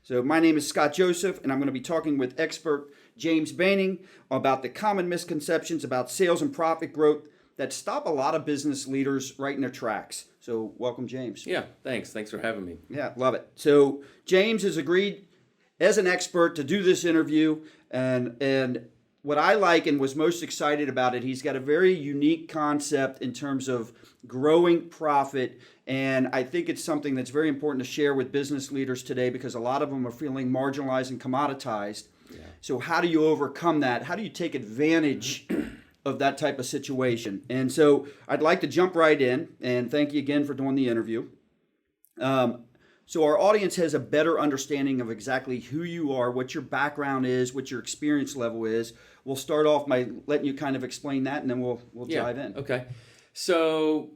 So my name is Scott Joseph, and I'm going to be talking with expert James Boening about the common misconceptions about sales and profit growth that stop a lot of business leaders right in their tracks. So welcome, James. Yeah, thanks. Thanks for having me. Yeah, love it. So James has agreed as an expert to do this interview, and what I like and was most excited about it, he's got a very unique concept in terms of growing profit, and I think it's something that's very important to share with business leaders today because a lot of them are feeling marginalized and commoditized. Yeah. So how do you overcome that? How do you take advantage of that type of situation? And so I'd like to jump right in, and thank you again for doing the interview. So our audience has a better understanding of exactly who you are, what your background is, what your experience level is. We'll start off by letting you kind of explain that, and then we'll dive in. Okay. So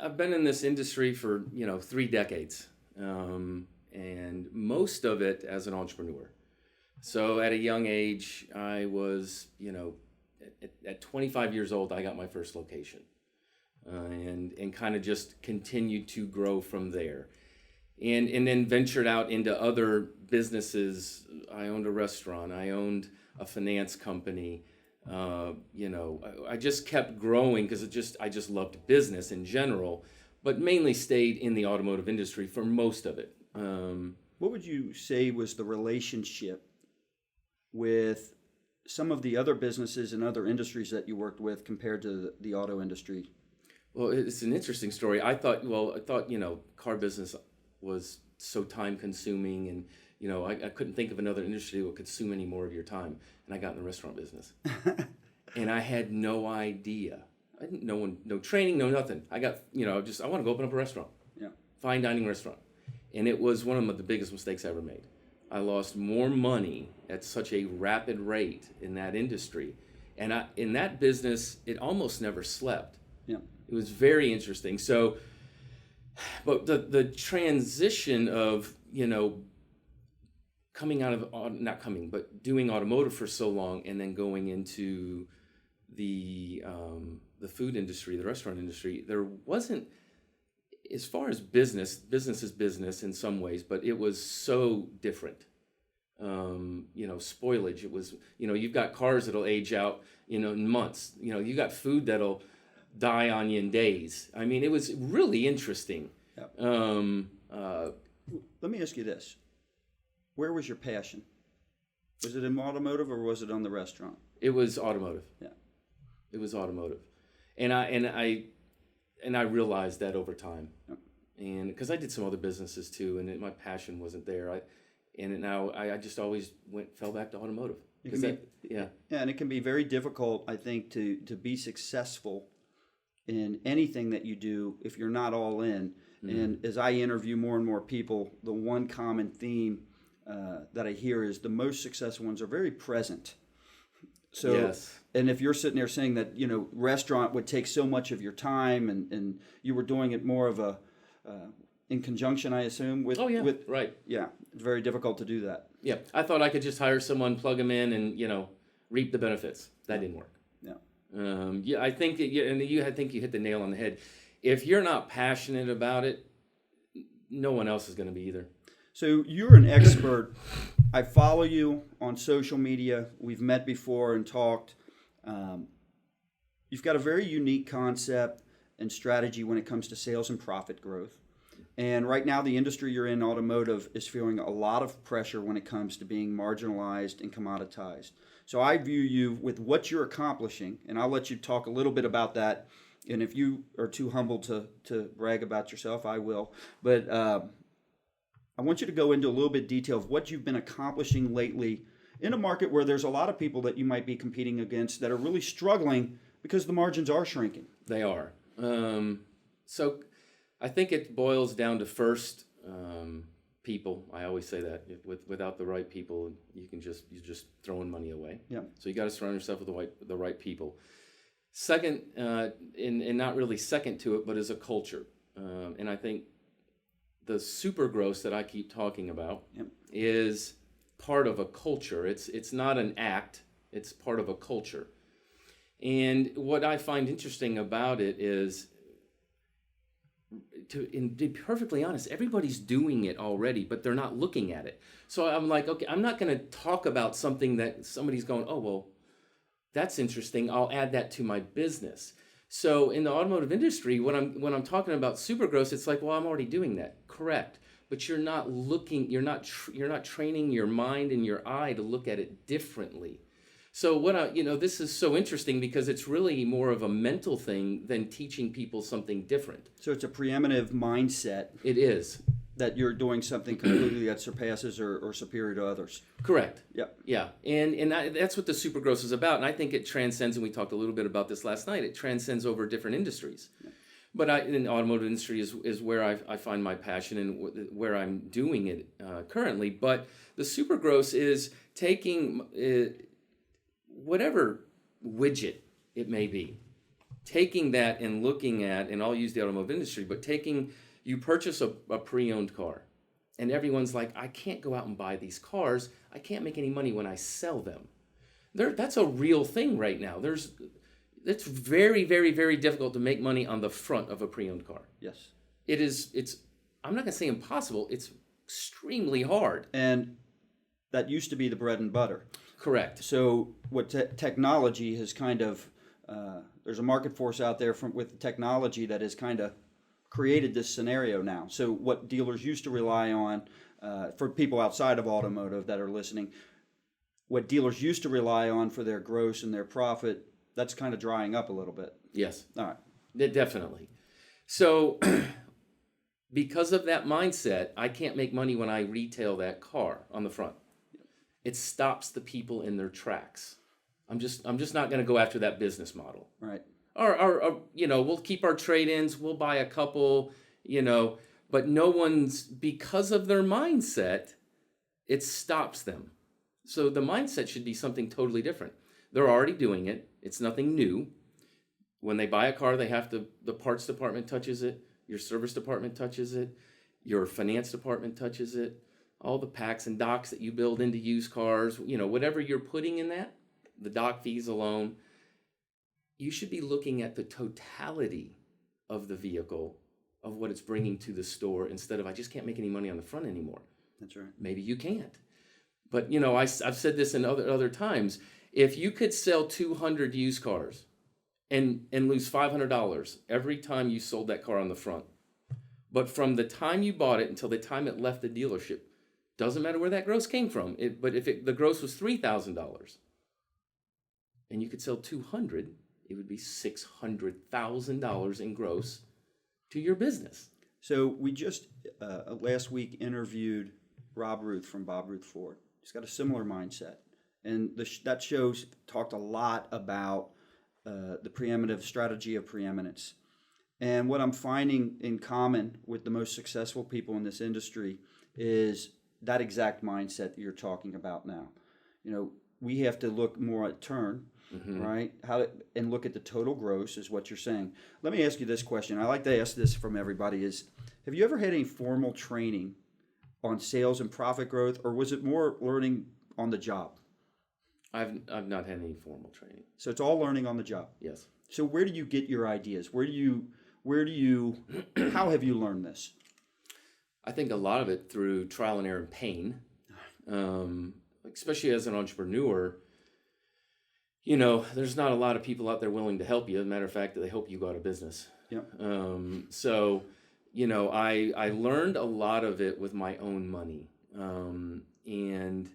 I've been in this industry for 3 decades, and most of it as an entrepreneur. So at a young age, I was at 25 years old, I got my first location, and kind of just continued to grow from there. And then ventured out into other businesses. I owned a restaurant. I owned a finance company. I just kept growing because I just loved business in general, but mainly stayed in the automotive industry for most of it. What would you say was the relationship with some of the other businesses and other industries that you worked with compared to the auto industry? Well, it's an interesting story. I thought car business was so time consuming, and I couldn't think of another industry that would consume any more of your time, and I got in the restaurant business. And I had no idea. No training, no nothing. I got, I want to go open up a restaurant. Yeah. Fine dining restaurant. And it was one of the biggest mistakes I ever made. I lost more money at such a rapid rate in that industry. And in that business, it almost never slept. Yeah. It was very interesting. So, but the transition of, doing automotive for so long and then going into the food industry, the restaurant industry, there wasn't, as far as business is business in some ways, but it was so different. Spoilage. It was, you've got cars that'll age out, in months. You got food that'll die on you in days. I mean, it was really interesting. Yep. Let me ask you this. Where was your passion? Was it in automotive or was it on the restaurant? It was automotive. Yeah. It was automotive. And I realized that over time. Yep. And because I did some other businesses too, and my passion wasn't there. I just always fell back to automotive. Yeah, and it can be very difficult, I think, to be successful in anything that you do if you're not all in. Mm-hmm. And as I interview more and more people, the one common theme that I hear is the most successful ones are very present. So, yes. And if you're sitting there saying that, restaurant would take so much of your time and you were doing it more of a, in conjunction, I assume, with... Oh, yeah, with, right. Yeah, it's very difficult to do that. Yeah, I thought I could just hire someone, plug them in, and, reap the benefits. That didn't work. Yeah. I think you hit the nail on the head. If you're not passionate about it, no one else is going to be either. So you're an expert. I follow you on social media. We've met before and talked. You've got a very unique concept and strategy when it comes to sales and profit growth. And right now, the industry you're in, automotive, is feeling a lot of pressure when it comes to being marginalized and commoditized. So I view you with what you're accomplishing, and I'll let you talk a little bit about that. And if you are too humble to brag about yourself, I will. But I want you to go into a little bit of detail of what you've been accomplishing lately in a market where there's a lot of people that you might be competing against that are really struggling because the margins are shrinking. They are. So I think it boils down to first people. I always say that without the right people, you're just throwing money away. Yeah. So you got to surround yourself with the right people. Second, and not really second to it, but as a culture. And I think the super growth that I keep talking about is part of a culture. It's not an act. It's part of a culture. And what I find interesting about it is to be perfectly honest, everybody's doing it already, but they're not looking at it. So I'm like, okay, I'm not going to talk about something that somebody's going, oh, well, that's interesting. I'll add that to my business. So in the automotive industry, when I'm talking about super gross, it's like, well, I'm already doing that. Correct. But you're not looking, you're not training your mind and your eye to look at it differently. So this is so interesting because it's really more of a mental thing than teaching people something different. So it's a preeminent mindset. It is. That you're doing something completely that surpasses or superior to others. Correct. Yep. Yeah. And that's what the super gross is about. And I think it transcends, and we talked a little bit about this last night, it transcends over different industries. Yeah. But in the automotive industry is where I find my passion and where I'm doing it currently. But the super gross is taking whatever widget it may be, taking that and looking at, and I'll use the automotive industry, but you purchase a pre-owned car, and everyone's like, I can't go out and buy these cars. I can't make any money when I sell them. That's a real thing right now. It's very, very, very difficult to make money on the front of a pre-owned car. Yes. It's I'm not going to say impossible. It's extremely hard. And that used to be the bread and butter. Correct. So what technology has kind of, there's a market force out there with technology that has kind of created this scenario now. So what dealers used to rely on, for people outside of automotive that are listening, what dealers used to rely on for their gross and their profit, that's kind of drying up a little bit. Yes. All right. Definitely. So because of that mindset, I can't make money when I retail that car on the front. It stops the people in their tracks. I'm just not going to go after that business model. Right. Or we'll keep our trade-ins, we'll buy a couple, but no one's, because of their mindset, it stops them. So the mindset should be something totally different. They're already doing it. It's nothing new. When they buy a car, the parts department touches it, your service department touches it, your finance department touches it, all the packs and docks that you build into used cars, whatever you're putting in that, the dock fees alone, you should be looking at the totality of the vehicle, of what it's bringing to the store, instead of, I just can't make any money on the front anymore. That's right. Maybe you can't. But, I've said this in other times. If you could sell 200 used cars and lose $500 every time you sold that car on the front, but from the time you bought it until the time it left the dealership, doesn't matter where that gross came from, but if the gross was $3,000 and you could sell 200, it would be $600,000 in gross to your business. So we just last week interviewed Rob Ruth from Bob Ruth Ford. He's got a similar mindset, and that shows talked a lot about the preeminent strategy of preeminence. And what I'm finding in common with the most successful people in this industry is that exact mindset that you're talking about now. We have to look more at turn. Mm-hmm. Right? And look at the total gross is what you're saying. Let me ask you this question. I like to ask this from everybody is, have you ever had any formal training on sales and profit growth, or was it more learning on the job? I've not had any formal training. So it's all learning on the job. Yes. So where do you get your ideas? How have you learned this? I think a lot of it through trial and error and pain, especially as an entrepreneur. There's not a lot of people out there willing to help you. As a matter of fact, they hope you go out of business. Yep. So, I learned a lot of it with my own money. And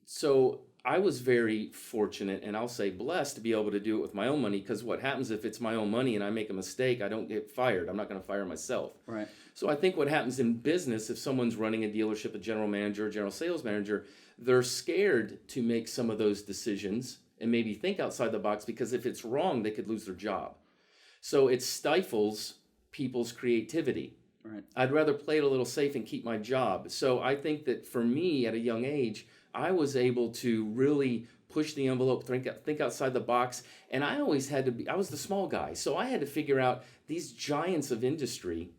so I was very fortunate, and I'll say blessed, to be able to do it with my own money, because what happens if it's my own money and I make a mistake, I don't get fired. I'm not going to fire myself. Right. So I think what happens in business, if someone's running a dealership, a general manager, a general sales manager, they're scared to make some of those decisions and maybe think outside the box, because if it's wrong, they could lose their job. So it stifles people's creativity. Right. I'd rather play it a little safe and keep my job. So I think that for me at a young age, I was able to really push the envelope, think outside the box. And I always had to be, I was the small guy. So I had to figure out these giants of industry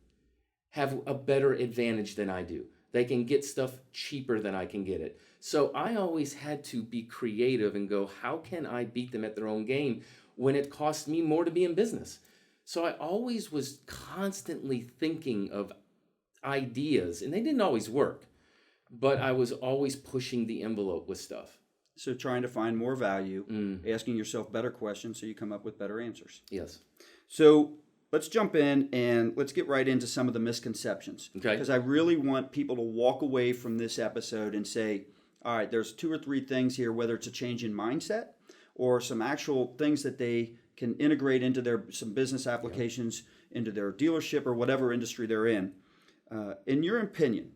have a better advantage than I do. They can get stuff cheaper than I can get it. So I always had to be creative and go, how can I beat them at their own game when it costs me more to be in business? So I always was constantly thinking of ideas, and they didn't always work, but I was always pushing the envelope with stuff. So trying to find more value, asking yourself better questions so you come up with better answers. Yes. So let's jump in and let's get right into some of the misconceptions. Okay. Because I really want people to walk away from this episode and say, all right, there's 2 or 3 things here, whether it's a change in mindset or some actual things that they can integrate into some business applications, into their dealership or whatever industry they're in. In your opinion,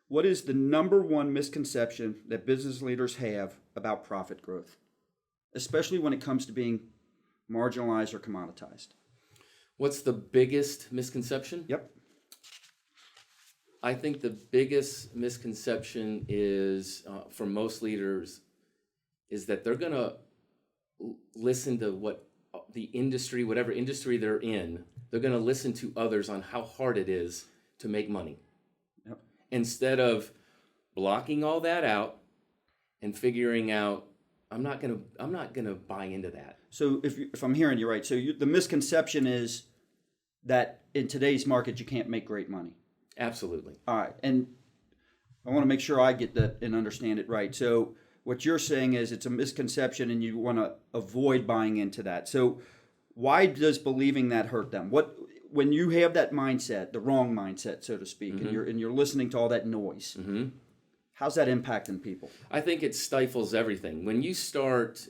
what is the number one misconception that business leaders have about profit growth, especially when it comes to being marginalized or commoditized? What's the biggest misconception? Yep. I think the biggest misconception is, for most leaders, is that they're going to listen to what the industry, whatever industry they're in, they're going to listen to others on how hard it is to make money. Yep. Instead of blocking all that out and figuring out, I'm not gonna buy into that. So if I'm hearing you right, so the misconception is that in today's market you can't make great money. Absolutely. All right, and I want to make sure I get that and understand it right. So what you're saying is it's a misconception and you want to avoid buying into that. So why does believing that hurt them? When you have that mindset, the wrong mindset, so to speak, and you're listening to all that noise, how's that impacting people? I think it stifles everything. When you start,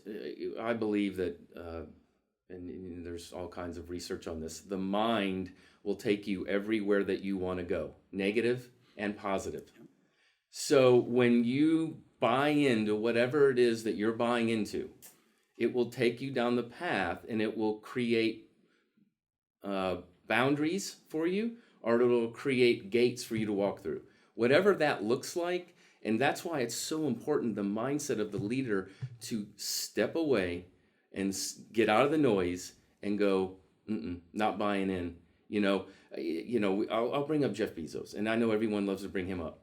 I believe that, and there's all kinds of research on this, the mind will take you everywhere that you want to go, negative and positive. So when you buy into whatever it is that you're buying into, it will take you down the path and it will create boundaries for you, or it'll create gates for you to walk through. Whatever that looks like, and that's why it's so important, the mindset of the leader, to step away and get out of the noise and go, not buying in. I'll bring up Jeff Bezos, and I know everyone loves to bring him up.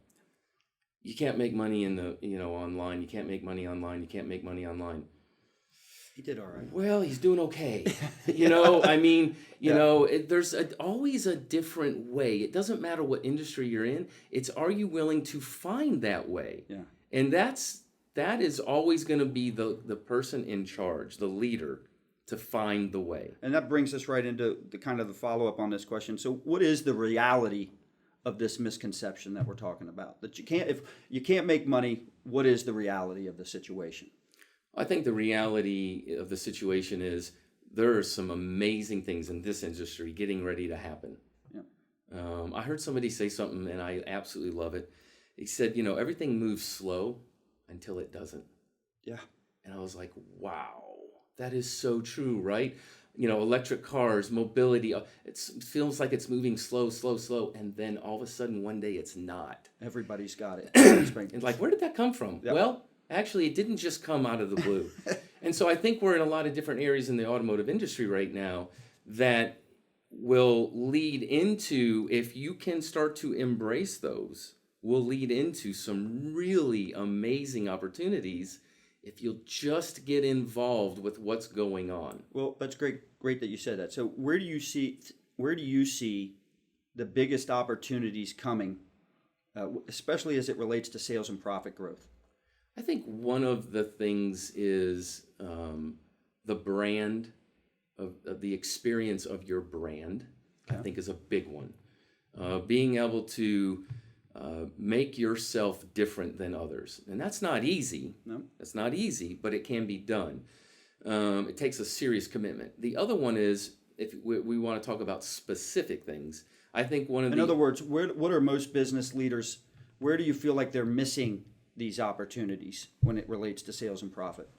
You can't make money in the online. You can't make money online. You can't make money online. He did all right. Well, he's doing okay. There's always a different way. It doesn't matter what industry you're in. It's, are you willing to find that way? Yeah. And that is always going to be the person in charge, the leader, to find the way. And that brings us right into the kind of the follow-up on this question. So what is the reality of this misconception that we're talking about? That if you can't make money, what is the reality of the situation? I think the reality of the situation is there are some amazing things in this industry getting ready to happen. Yeah. I heard somebody say something, and I absolutely love it. He said, everything moves slow until it doesn't. Yeah. And I was like, wow, that is so true, right? Electric cars, mobility, it feels like it's moving slow, and then all of a sudden one day it's not. Everybody's got it. It's like, where did that come from? Yep. Well, actually, it didn't just come out of the blue. And so I think we're in a lot of different areas in the automotive industry right now that will lead into, if you can start to embrace those, will lead into some really amazing opportunities if you'll just get involved with what's going on. Well, that's great that you said that. So where do you see the biggest opportunities coming, especially as it relates to sales and profit growth? I think one of the things is the brand, of the experience of your brand, okay. I think is a big one. Being able to make yourself different than others. And that's not easy. No. That's not easy, but it can be done. It takes a serious commitment. The other one is, if we want to talk about specific things, I think in other words, what are most business leaders, where do you feel like they're missing these opportunities when it relates to sales and profit?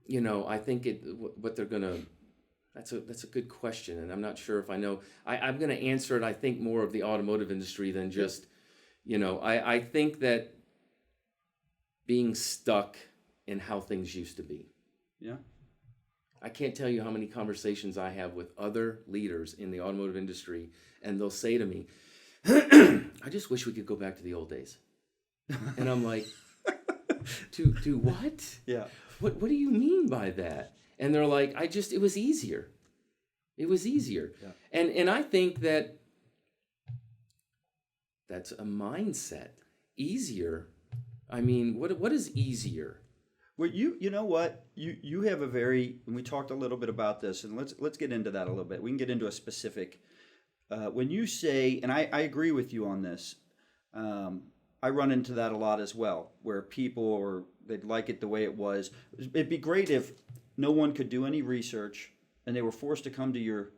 I think what they're going to, that's a good question, and I'm not sure if I know. I'm going to answer it, I think, more of the automotive industry than just, I think that being stuck in how things used to be. Yeah. I can't tell you how many conversations I have with other leaders in the automotive industry, and they'll say to me, I just wish we could go back to the old days. And I'm like, to what? Yeah. What do you mean by that? And they're like, it was easier. It was easier. Yeah. And I think that's a mindset. Easier. I mean, what is easier? Well, you know what? You have a very, and we talked a little bit about this, and let's get into that a little bit. We can get into a specific. When you say, and I agree with you on this, I run into that a lot as well, where they'd like it the way it was. It'd be great if no one could do any research and they were forced to come to your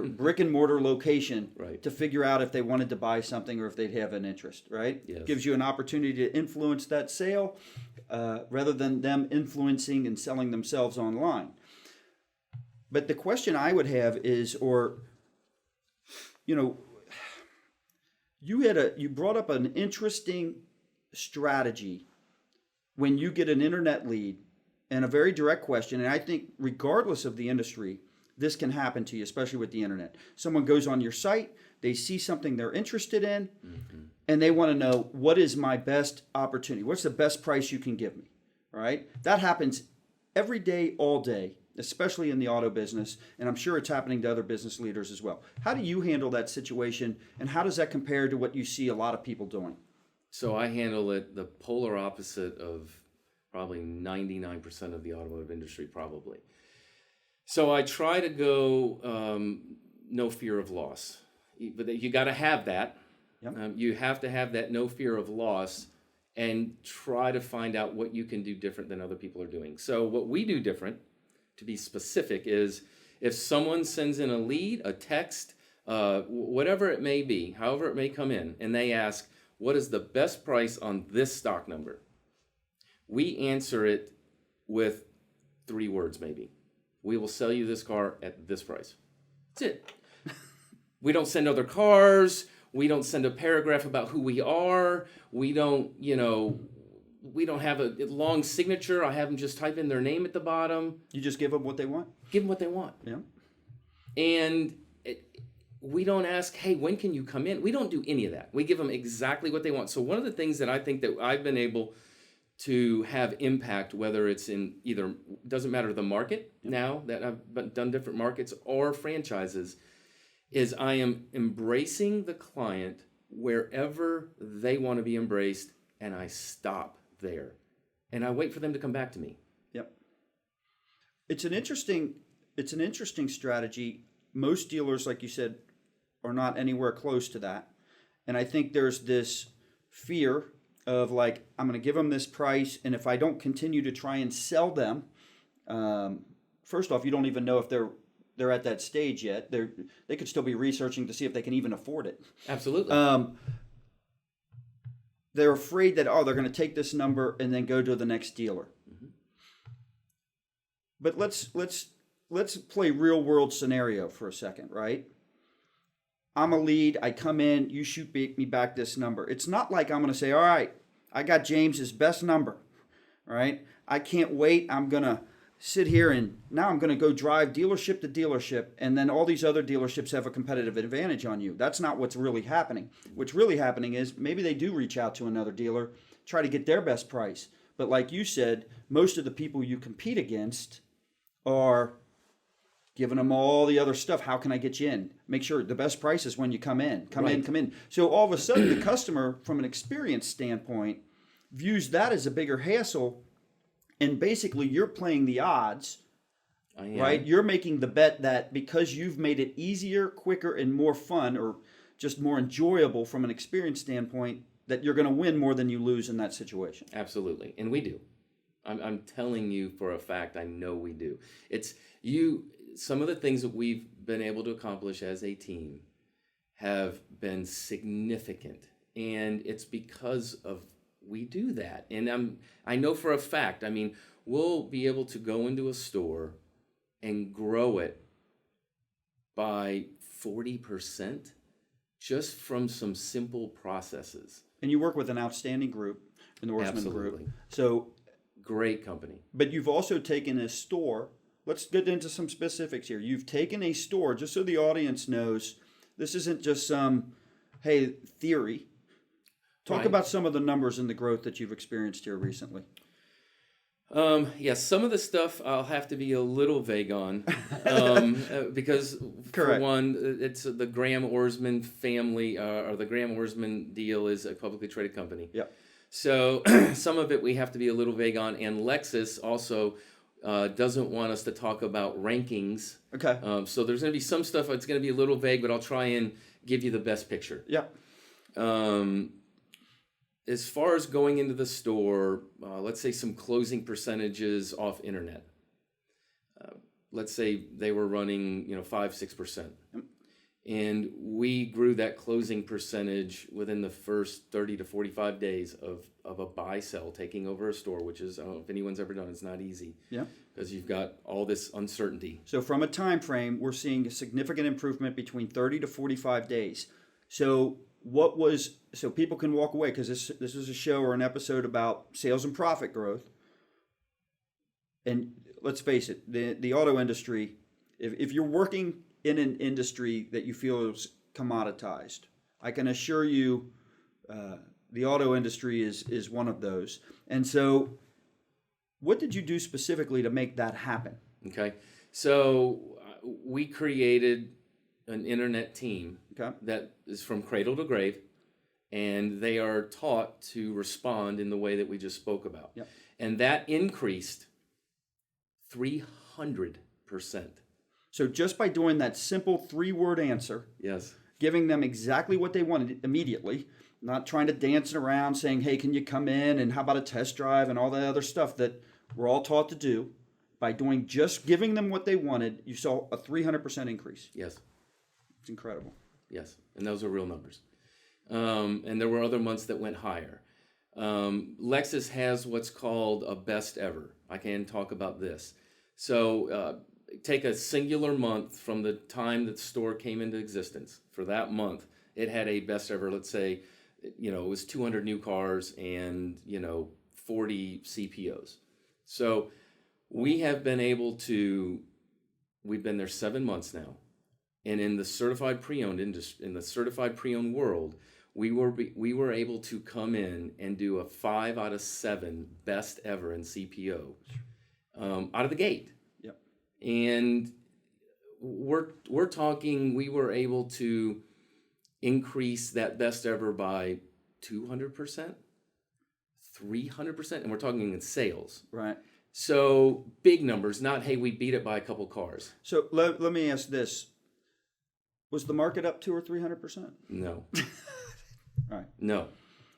brick and mortar location Right. to figure out if they wanted to buy something or if they'd have an interest, right? Yes. Gives you an opportunity to influence that sale rather than them influencing and selling themselves online. But the question I would have is, you brought up an interesting strategy when you get an internet lead and a very direct question, and I think regardless of the industry, this can happen to you, especially with the internet. Someone goes on your site, they see something they're interested in, and they want to know, what is my best opportunity? What's the best price you can give me? All right? That happens every day, all day, especially in the auto business, and I'm sure it's happening to other business leaders as well. How do you handle that situation, and how does that compare to what you see a lot of people doing? So I handle it the polar opposite of probably 99% of the automotive industry, probably. So I try to go no fear of loss. But you got to have that. Yep. You have to have that no fear of loss and try to find out what you can do different than other people are doing. So what we do different, to be specific, is if someone sends in a lead, a text, whatever it may be, however it may come in, and they ask, what is the best price on this stock number? We answer it with 3 words maybe. We will sell you this car at this price. That's it. We don't send other cars. We don't send a paragraph about who we are. We don't have a long signature. I have them just type in their name at the bottom. You just give them what they want? Give them what they want. Yeah. And we don't ask, hey, when can you come in? We don't do any of that. We give them exactly what they want. So one of the things that I think that I've been able to have impact, whether it's in either, doesn't matter the market now that I've done different markets or franchises, is I am embracing the client wherever they want to be embraced, and I stop there. And I wait for them to come back to me. Yep. It's an interesting strategy. Most dealers, like you said, are not anywhere close to that. And I think there's this fear of like, I'm going to give them this price, and if I don't continue to try and sell them, first off, you don't even know if they're at that stage yet. They could still be researching to see if they can even afford it. Absolutely. They're afraid that they're going to take this number and then go to the next dealer. Mm-hmm. But let's play real world scenario for a second, right? I'm a lead. I come in. You shoot me back this number. It's not like I'm going to say, all right, I got James's best number, right? I can't wait. I'm going to sit here and now I'm going to go drive dealership to dealership, and then all these other dealerships have a competitive advantage on you. That's not what's really happening. What's really happening is maybe they do reach out to another dealer, try to get their best price. But like you said, most of the people you compete against are giving them all the other stuff. How can I get you in? Make sure the best price is when you come in. Come in. So all of a sudden, the customer, from an experience standpoint, views that as a bigger hassle. And basically, you're playing the odds, right? You're making the bet that because you've made it easier, quicker, and more fun, or just more enjoyable from an experience standpoint, that you're going to win more than you lose in that situation. Absolutely. And we do. I'm telling you for a fact, I know we do. Some of the things that we've been able to accomplish as a team have been significant. And it's because of we do that. And I know for a fact, we'll be able to go into a store and grow it by 40% just from some simple processes. And you work with an outstanding group in the Ourisman Group. So great company. But you've also taken a store. Let's get into some specifics here. You've taken a store, just so the audience knows, this isn't just some, theory. Talk about some of the numbers and the growth that you've experienced here recently. Yeah, some of the stuff I'll have to be a little vague on, because for Correct. one, it's the Graham Ourisman family, or the Graham Ourisman deal is a publicly traded company. Yep. So some of it we have to be a little vague on, and Lexus also doesn't want us to talk about rankings. Okay. So there's going to be some stuff that's going to be a little vague, but I'll try and give you the best picture. Yeah. As far as going into the store, let's say some closing percentages off internet. Let's say they were running, 5-6%. Yep. And we grew that closing percentage within the first 30 to 45 days of a buy sell taking over a store, which is, I don't know if anyone's ever done, it's not easy. Yeah. Because you've got all this uncertainty. So from a time frame, we're seeing a significant improvement between 30 to 45 days. So so people can walk away, because this is a show or an episode about sales and profit growth. And let's face it, the auto industry, if you're working in an industry that you feel is commoditized, I can assure you the auto industry is one of those. And so what did you do specifically to make that happen? Okay. So we created an internet team that is from cradle to grave, and they are taught to respond in the way that we just spoke about. Yep. And that increased 300%. So just by doing that simple 3-word answer, Yes. giving them exactly what they wanted immediately, not trying to dance around saying, hey, can you come in and how about a test drive and all that other stuff that we're all taught to do. By just giving them what they wanted, you saw a 300% increase. Yes. It's incredible. Yes. And those are real numbers. And there were other months that went higher. Lexus has what's called a best ever. I can talk about this. So take a singular month from the time that the store came into existence. For that month, it had a best ever. Let's say, it was 200 new cars and 40 CPOs. So we have been able to. We've been there 7 months now, and in the certified pre-owned industry, in the certified pre-owned world, we were able to come in and do a 5 out of 7 best ever in CPO out of the gate. Yep. And we're talking. We were able to increase that best ever by 200%, 300%, and we're talking in sales. Right. So big numbers, not, hey, we beat it by a couple cars. So let me ask this. Was the market up 200 or 300%? No. All right. No.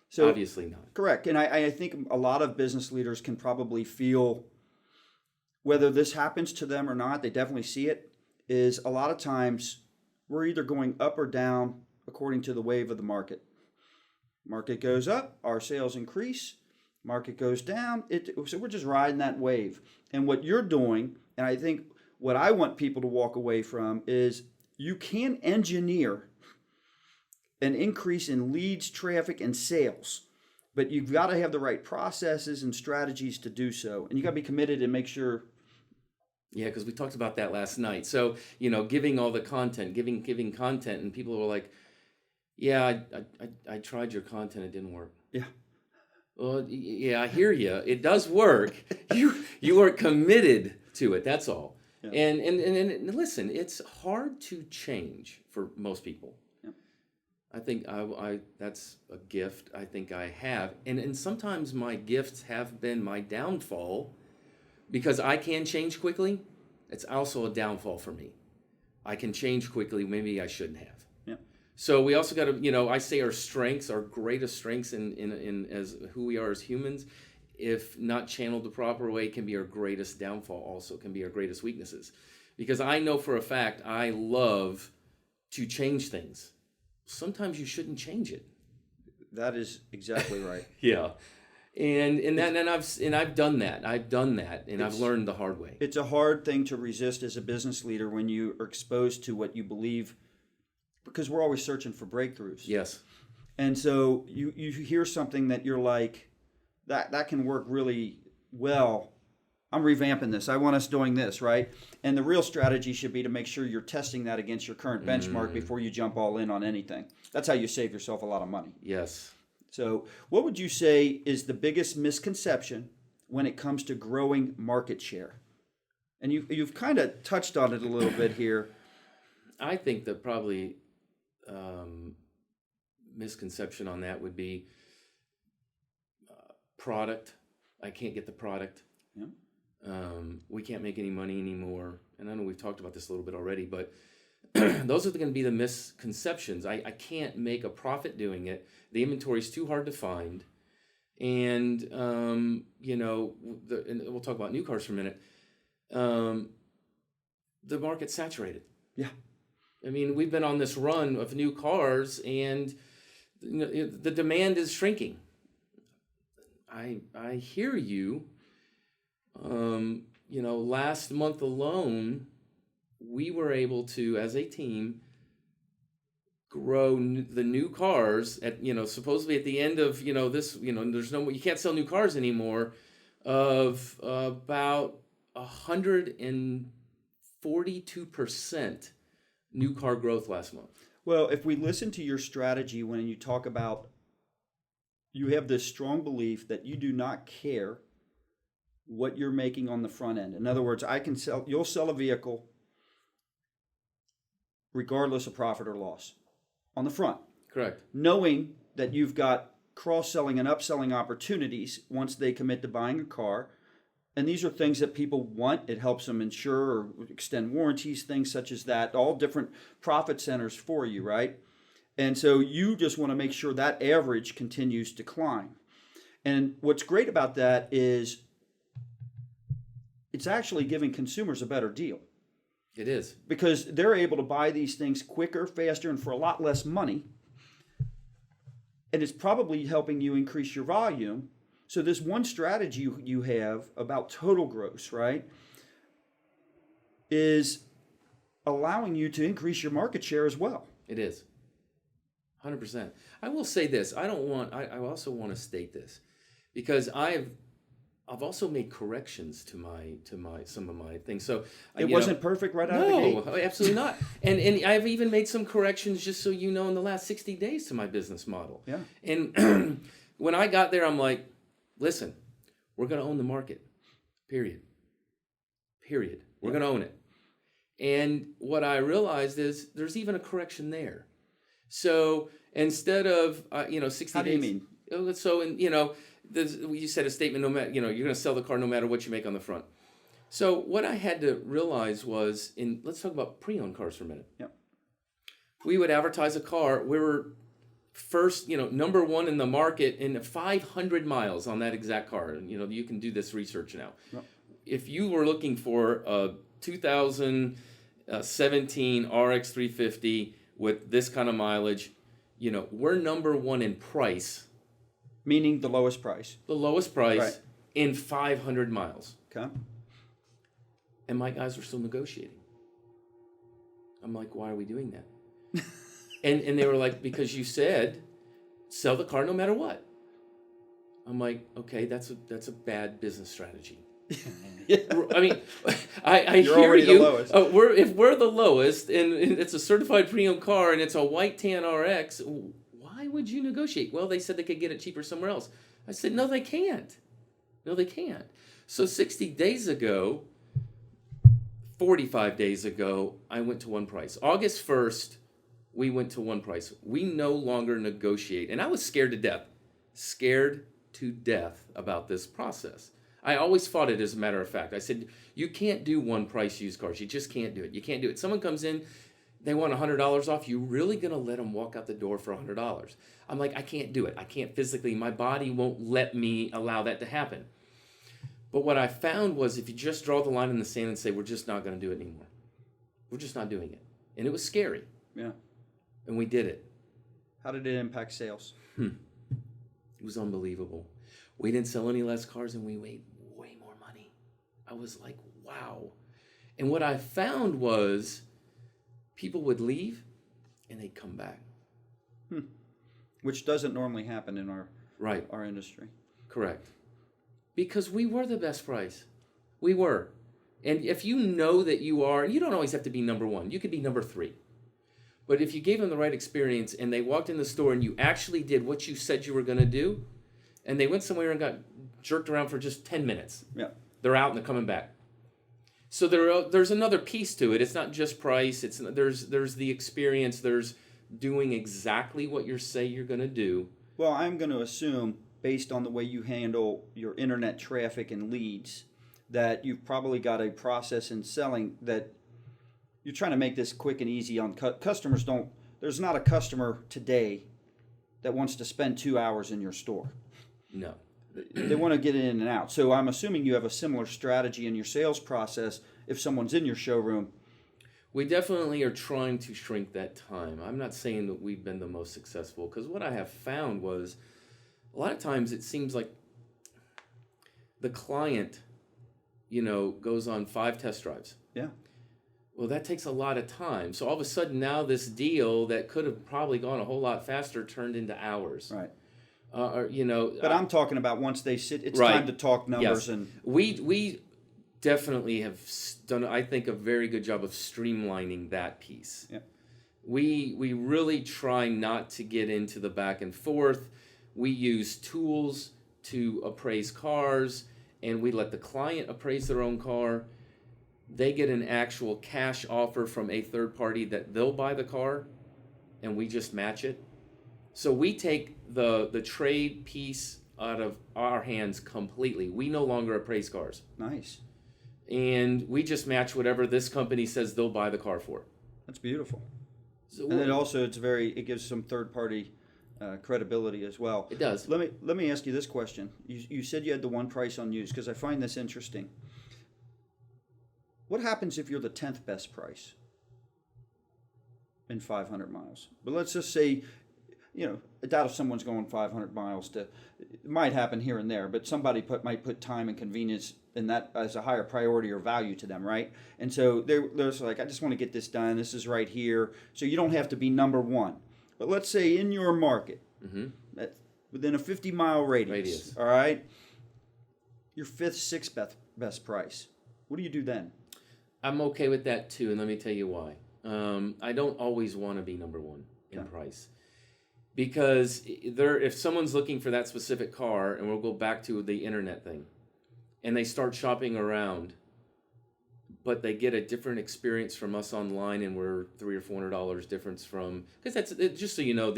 So obviously not. Correct. And I think a lot of business leaders can probably feel, whether this happens to them or not, they definitely see it, is a lot of times we're either going up or down according to the wave of the market. Market goes up, our sales increase. Market goes down, so we're just riding that wave. And what you're doing, and I think what I want people to walk away from, is you can engineer an increase in leads, traffic, and sales, but you've got to have the right processes and strategies to do so. And you got to be committed and make sure. Yeah, because we talked about that last night. So, giving all the content, giving content, and people were like, yeah, I tried your content, it didn't work. Yeah. Well, yeah, I hear you. It does work. You are committed to it. That's all. Yeah. And listen, it's hard to change for most people. Yeah. I think I that's a gift I think I have. And sometimes my gifts have been my downfall, because I can change quickly. It's also a downfall for me. I can change quickly. Maybe I shouldn't have. So we also got to, I say our strengths, our greatest strengths in as who we are as humans, if not channeled the proper way, can be our greatest downfall, also can be our greatest weaknesses. Because I know for a fact I love to change things. Sometimes you shouldn't change it. That is exactly right. Yeah. And I've done that. And I've learned the hard way. It's a hard thing to resist as a business leader when you are exposed to what you believe, because we're always searching for breakthroughs. Yes. And so you hear something that you're like, that can work really well. I'm revamping this. I want us doing this, right? And the real strategy should be to make sure you're testing that against your current benchmark before you jump all in on anything. That's how you save yourself a lot of money. Yes. So what would you say is the biggest misconception when it comes to growing market share? And you've kind of touched on it a little bit here. I think that probably misconception on that would be product. I can't get the product. Yeah. We can't make any money anymore. And I know we've talked about this a little bit already, but those are going to be the misconceptions. I can't make a profit doing it. The inventory is too hard to find. And, and we'll talk about new cars for a minute. The market's saturated. Yeah. I mean, we've been on this run of new cars, and the demand is shrinking. I hear you. Last month alone, we were able to, as a team, grow the new cars at, supposedly at the end of, this, there's no more, you can't sell new cars anymore, of about 142% new car growth last month. Well, if we listen to your strategy when you talk about, you have this strong belief that you do not care what you're making on the front end. In other words, you'll sell a vehicle regardless of profit or loss on the front. Correct. Knowing that you've got cross-selling and upselling opportunities once they commit to buying a car. And these are things that people want. It helps them insure or extend warranties, things such as that, all different profit centers for you, right? And so you just want to make sure that average continues to climb. And what's great about that is it's actually giving consumers a better deal. It is. Because they're able to buy these things quicker, faster, and for a lot less money. And it's probably helping you increase your volume. So this one strategy you have about total gross, right, is allowing you to increase your market share as well. It is. 100%. I will say this. I also want to state this, because I've also made corrections to some of my things. So it wasn't perfect right out of the gate. No, absolutely not. And I've even made some corrections, just so you know, in the last 60 days to my business model. Yeah. And when I got there, I'm like, listen, we're going to own the market. Period. We're going to own it. And what I realized is there's even a correction there. So instead of 60 days. How do you mean? So you said a statement, no matter, you're going to sell the car no matter what you make on the front. So what I had to realize was, let's talk about pre-owned cars for a minute. Yep. We would advertise a car. We were first, number one in the market in 500 miles on that exact car. And, you can do this research now. Yep. If you were looking for a 2017 RX 350 with this kind of mileage, we're number one in price. Meaning the lowest price. The lowest price, right, in 500 miles. Okay. And my guys were still negotiating. I'm like, why are we doing that? and they were like, because you said sell the car no matter what. I'm like, okay, that's a bad business strategy. Yeah. I mean, I You're hear already you. The lowest. If we're the lowest, and it's a certified pre-owned car, and it's a white tan RX, why would you negotiate? Well, they said they could get it cheaper somewhere else. I said, no, they can't. So 60 days ago, 45 days ago, I went to one price. August 1st, we went to one price. We no longer negotiate. And I was scared to death about this process. I always fought it, as a matter of fact. I said, you can't do one price used cars. You just can't do it. You can't do it. Someone comes in, they want $100 off. You really going to let them walk out the door for $100? I'm like, I can't do it. I can't physically. My body won't let me allow that to happen. But what I found was, if you just draw the line in the sand and say, we're just not going to do it anymore. We're just not doing it. And it was scary. Yeah. And we did it. How did it impact sales? It was unbelievable. We didn't sell any less cars, and we made way more money. I was like, wow. And what I found was people would leave and they'd come back. Which doesn't normally happen in our industry. Correct. Because we were the best price. We were. And if you know that you are, you don't always have to be number one. You could be number 3. But if you gave them the right experience and they walked in the store and you actually did what you said you were going to do, and they went somewhere and got jerked around for just 10 minutes. Yeah. They're out and they're coming back. So there's another piece to it. It's not just price. There's the experience. There's doing exactly what you say you're going to do. Well, I'm going to assume, based on the way you handle your internet traffic and leads, that you've probably got a process in selling that you're trying to make this quick and easy on customers. There's not a customer today that wants to spend 2 hours in your store. No. They want to get in and out. So I'm assuming you have a similar strategy in your sales process if someone's in your showroom. We definitely are trying to shrink that time. I'm not saying that we've been the most successful, because what I have found was a lot of times it seems like the client, goes on 5 test drives. Yeah. Well, that takes a lot of time. So all of a sudden now this deal that could have probably gone a whole lot faster turned into hours. Right. But I'm talking about once they sit, it's right. time to talk numbers. Yes. And we definitely have done, I think, a very good job of streamlining that piece. Yeah. We really try not to get into the back and forth. We use tools to appraise cars, and we let the client appraise their own car. They get an actual cash offer from a third party that they'll buy the car, and we just match it. So we take the trade piece out of our hands completely. We no longer appraise cars. Nice. And we just match whatever this company says they'll buy the car for. That's beautiful. So And then also it gives some third party credibility as well. It does. Let me ask you this question. You said you had the one price on used, because I find this interesting. What happens if you're the 10th best price in 500 miles? But let's just say, I doubt if someone's going 500 miles it might happen here and there, but somebody might put time and convenience in that as a higher priority or value to them, right? And so they're like, I just want to get this done. This is right here. So you don't have to be number one. But let's say in your market, that's within a 50-mile radius, all right, your 5th, 6th best price. What do you do then? I'm okay with that too, and let me tell you why. I don't always want to be number one in price. Because if someone's looking for that specific car, and we'll go back to the internet thing, and they start shopping around, but they get a different experience from us online, and we're $300 or $400 difference from, because that's just so you know,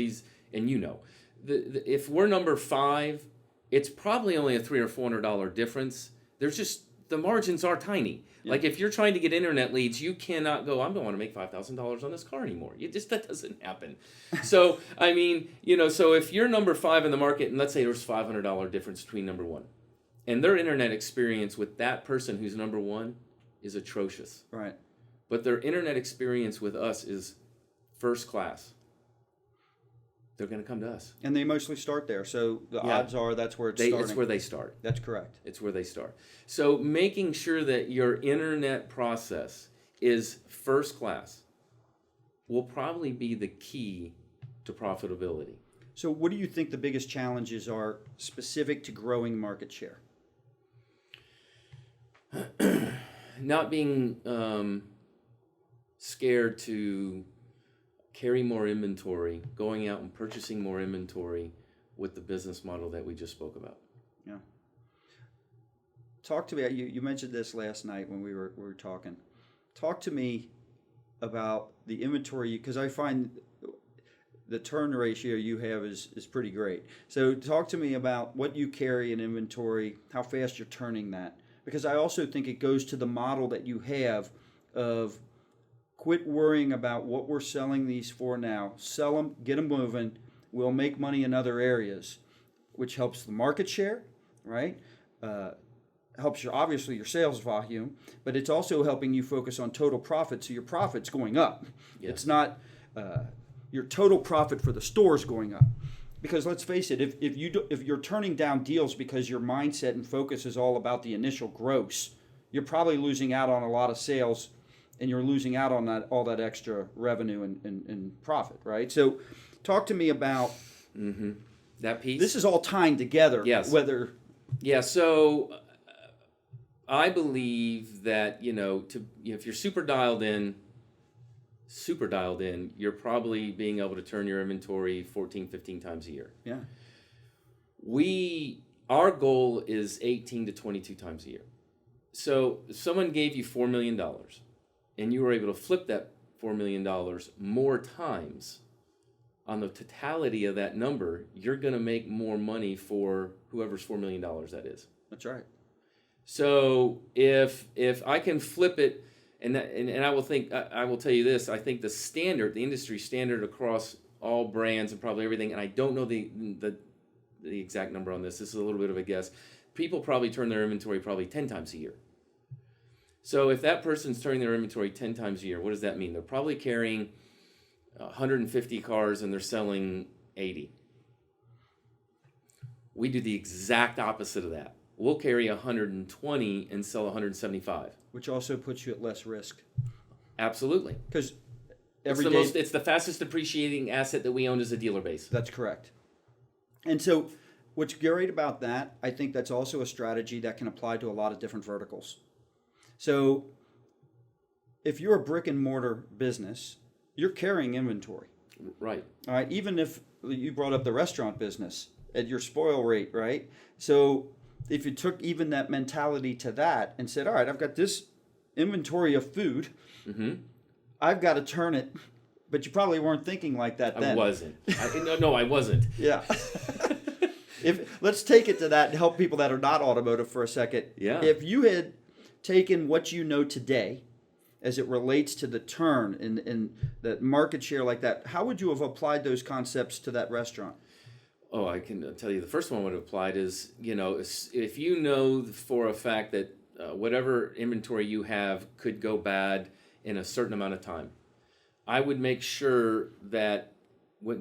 if we're number 5, it's probably only a $300 or $400 difference. There's just, the margins are tiny. Yeah. Like if you're trying to get internet leads, you cannot go, I don't want to make $5,000 on this car anymore. That doesn't happen. So, so if you're number 5 in the market, and let's say there's $500 difference between number 1, and their internet experience with that person who's number 1 is atrocious. Right. But their internet experience with us is first class. They're going to come to us. And they mostly start there. So the odds are that's where it's starting. It's where they start. That's correct. It's where they start. So making sure that your internet process is first class will probably be the key to profitability. So what do you think the biggest challenges are specific to growing market share? Not being scared to carry more inventory, going out and purchasing more inventory with the business model that we just spoke about. Yeah. Talk to me. You mentioned this last night when we were talking. Talk to me about the inventory, because I find the turn ratio you have is pretty great. So talk to me about what you carry in inventory, how fast you're turning that, because I also think it goes to the model that you have of quit worrying about what we're selling these for now. Sell them, get them moving. We'll make money in other areas, which helps the market share, right? Helps obviously your sales volume, but it's also helping you focus on total profit, so your profit's going up. Yes. It's not your total profit for the store's going up. Because let's face it, if you're turning down deals because your mindset and focus is all about the initial gross, you're probably losing out on a lot of sales, and you're losing out on all that extra revenue and profit, right? So talk to me about that piece. This is all tying together. Yes. So I believe that, if you're super dialed in, you're probably being able to turn your inventory 14, 15 times a year. Yeah. Our goal is 18 to 22 times a year. So if someone gave you $4 million and you were able to flip that $4 million more times, on the totality of that number, you're going to make more money for whoever's $4 million that is. That's right. So if I can flip it, and I will tell you this, I think the industry standard across all brands and probably everything, and I don't know the exact number on this. This is a little bit of a guess. People probably turn their inventory probably 10 times a year. So if that person's turning their inventory 10 times a year, what does that mean? They're probably carrying 150 cars and they're selling 80. We do the exact opposite of that. We'll carry 120 and sell 175. Which also puts you at less risk. Absolutely. Because it's the fastest depreciating asset that we own as a dealer base. That's correct. And so what's great about that, I think that's also a strategy that can apply to a lot of different verticals. So if you're a brick and mortar business, you're carrying inventory. Right. All right. Even if you brought up the restaurant business at your spoil rate, right? So if you took even that mentality to that and said, all right, I've got this inventory of food, I've got to turn it, but you probably weren't thinking like that then. I wasn't. No, I wasn't. Yeah. Let's take it to that and help people that are not automotive for a second. Yeah. If you had taken what you know today as it relates to the turn and the market share like that, how would you have applied those concepts to that restaurant? Oh, I can tell you the first one would have applied is, if you know for a fact that whatever inventory you have could go bad in a certain amount of time, I would make sure that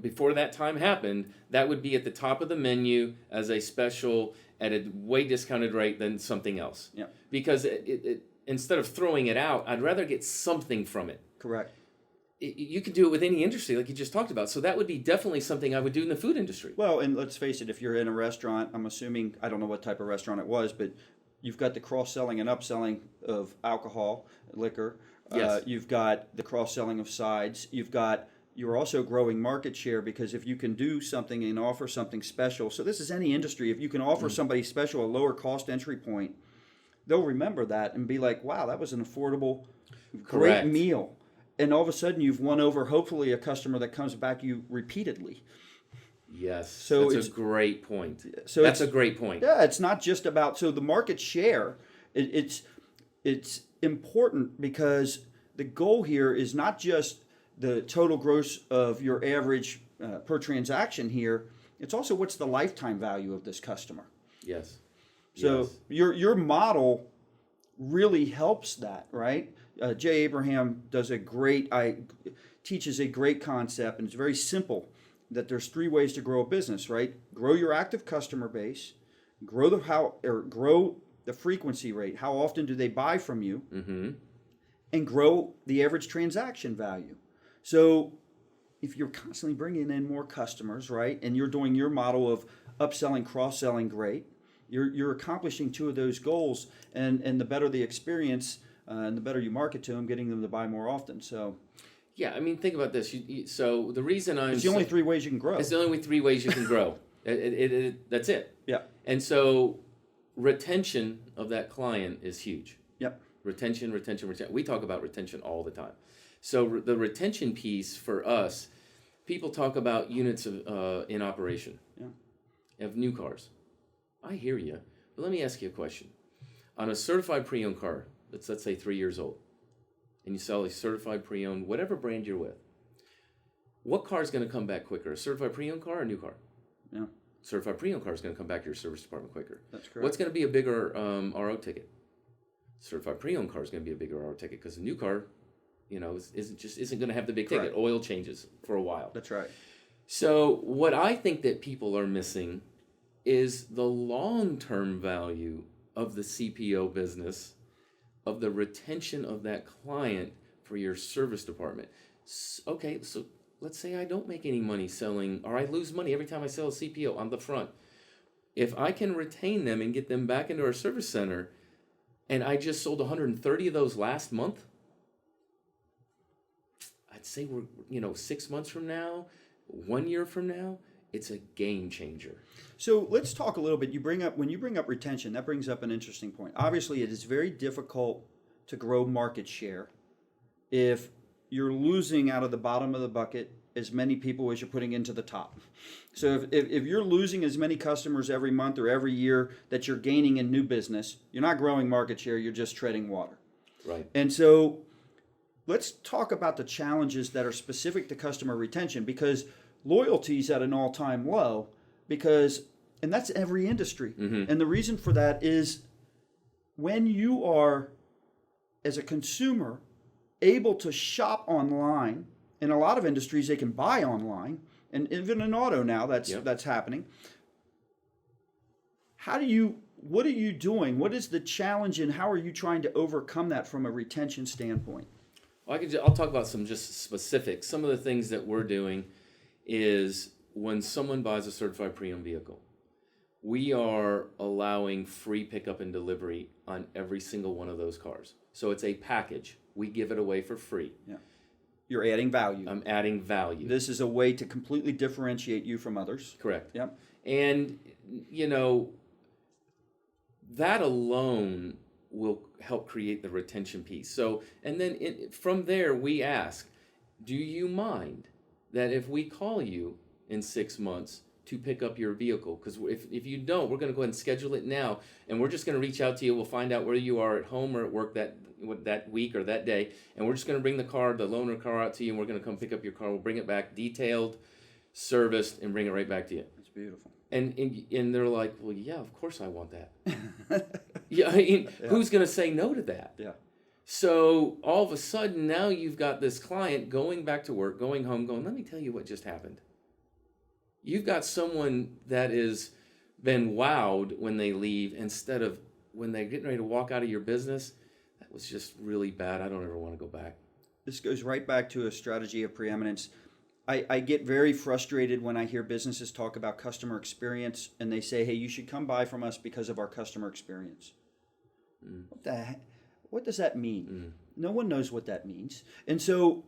before that time happened, that would be at the top of the menu as a special at a way discounted rate than something else. Yeah. Because instead of throwing it out, I'd rather get something from it. Correct. You can do it with any industry like you just talked about. So that would be definitely something I would do in the food industry. Well, and let's face it, if you're in a restaurant, I'm assuming, I don't know what type of restaurant it was, but you've got the cross-selling and upselling of alcohol, liquor. Yes. You've got the cross-selling of sides. You're also growing market share because if you can do something and offer something special, so this is any industry, if you can offer somebody special a lower cost entry point, they'll remember that and be like, wow, that was an affordable, great meal. And all of a sudden you've won over hopefully a customer that comes back to you repeatedly. Yes, so that's a great point. So that's a great point. Yeah, it's not just about, so the market share, it's important because the goal here is not just the total gross of your average per transaction here, it's also what's the lifetime value of this customer. Yes. So your model really helps that, right? Jay Abraham teaches a great concept, and it's very simple, that there's 3 ways to grow a business, right? Grow your active customer base, grow the frequency rate, how often do they buy from you, and grow the average transaction value. So if you're constantly bringing in more customers, right, and you're doing your model of upselling, cross-selling, great, you're accomplishing 2 of those goals, and the better the experience, and the better you market to them, getting them to buy more often. So, yeah, I mean, think about this. So the reason it's the only 3 ways you can grow. It's the only 3 ways you can grow. That's it. Yeah. And so retention of that client is huge. Yep. Retention. We talk about retention all the time. So the retention piece for us, people talk about units in operation. Yeah. Of new cars. I hear you. But let me ask you a question. On a certified pre-owned car, let's say 3 years old, and you sell a certified pre-owned, whatever brand you're with, what car is going to come back quicker? A certified pre-owned car or a new car? Yeah. Certified pre-owned car is going to come back to your service department quicker. That's correct. What's going to be a bigger RO ticket? Certified pre-owned car is going to be a bigger RO ticket because the new car, isn't going to have the big ticket. Oil changes for a while. That's right. So what I think that people are missing is the long-term value of the CPO business, of the retention of that client for your service department. Okay, so let's say I don't make any money selling, or I lose money every time I sell a CPO on the front. If I can retain them and get them back into our service center, and I just sold 130 of those last month, I'd say we're 6 months from now, 1 year from now, it's a game changer. So let's talk a little bit. When you bring up retention, that brings up an interesting point. Obviously, it is very difficult to grow market share if you're losing out of the bottom of the bucket as many people as you're putting into the top. So if you're losing as many customers every month or every year that you're gaining in new business, you're not growing market share, you're just treading water. Right. And so let's talk about the challenges that are specific to customer retention, because loyalty is at an all-time low, and that's every industry. Mm-hmm. And the reason for that is when you are, as a consumer, able to shop online. In a lot of industries, they can buy online, and even in auto now, that's happening. What are you doing? What is the challenge, and how are you trying to overcome that from a retention standpoint? Well, I'll talk about some just specifics. Some of the things that we're doing is when someone buys a certified pre-owned vehicle, we are allowing free pickup and delivery on every single one of those cars. So it's a package. We give it away for free. Yeah. You're adding value. I'm adding value. This is a way to completely differentiate you from others. Correct. Yep. And, that alone will help create the retention piece. So, and then from there, we ask, do you mind that if we call you in 6 months to pick up your vehicle? Because if you don't, we're going to go ahead and schedule it now, and we're just going to reach out to you. We'll find out where you are at home or at work that week or that day, and we're just going to bring the loaner car out to you, and we're going to come pick up your car. We'll bring it back detailed, serviced, and bring it right back to you. That's beautiful. And they're like, well, yeah, of course I want that. Yeah, I mean, who's going to say no to that? Yeah. So all of a sudden, now you've got this client going back to work, going home, going, let me tell you what just happened. You've got someone that has been wowed when they leave, instead of when they're getting ready to walk out of your business, that was just really bad. I don't ever want to go back. This goes right back to a strategy of preeminence. I get very frustrated when I hear businesses talk about customer experience and they say, hey, you should come buy from us because of our customer experience. What does that mean? No one knows what that means. And so,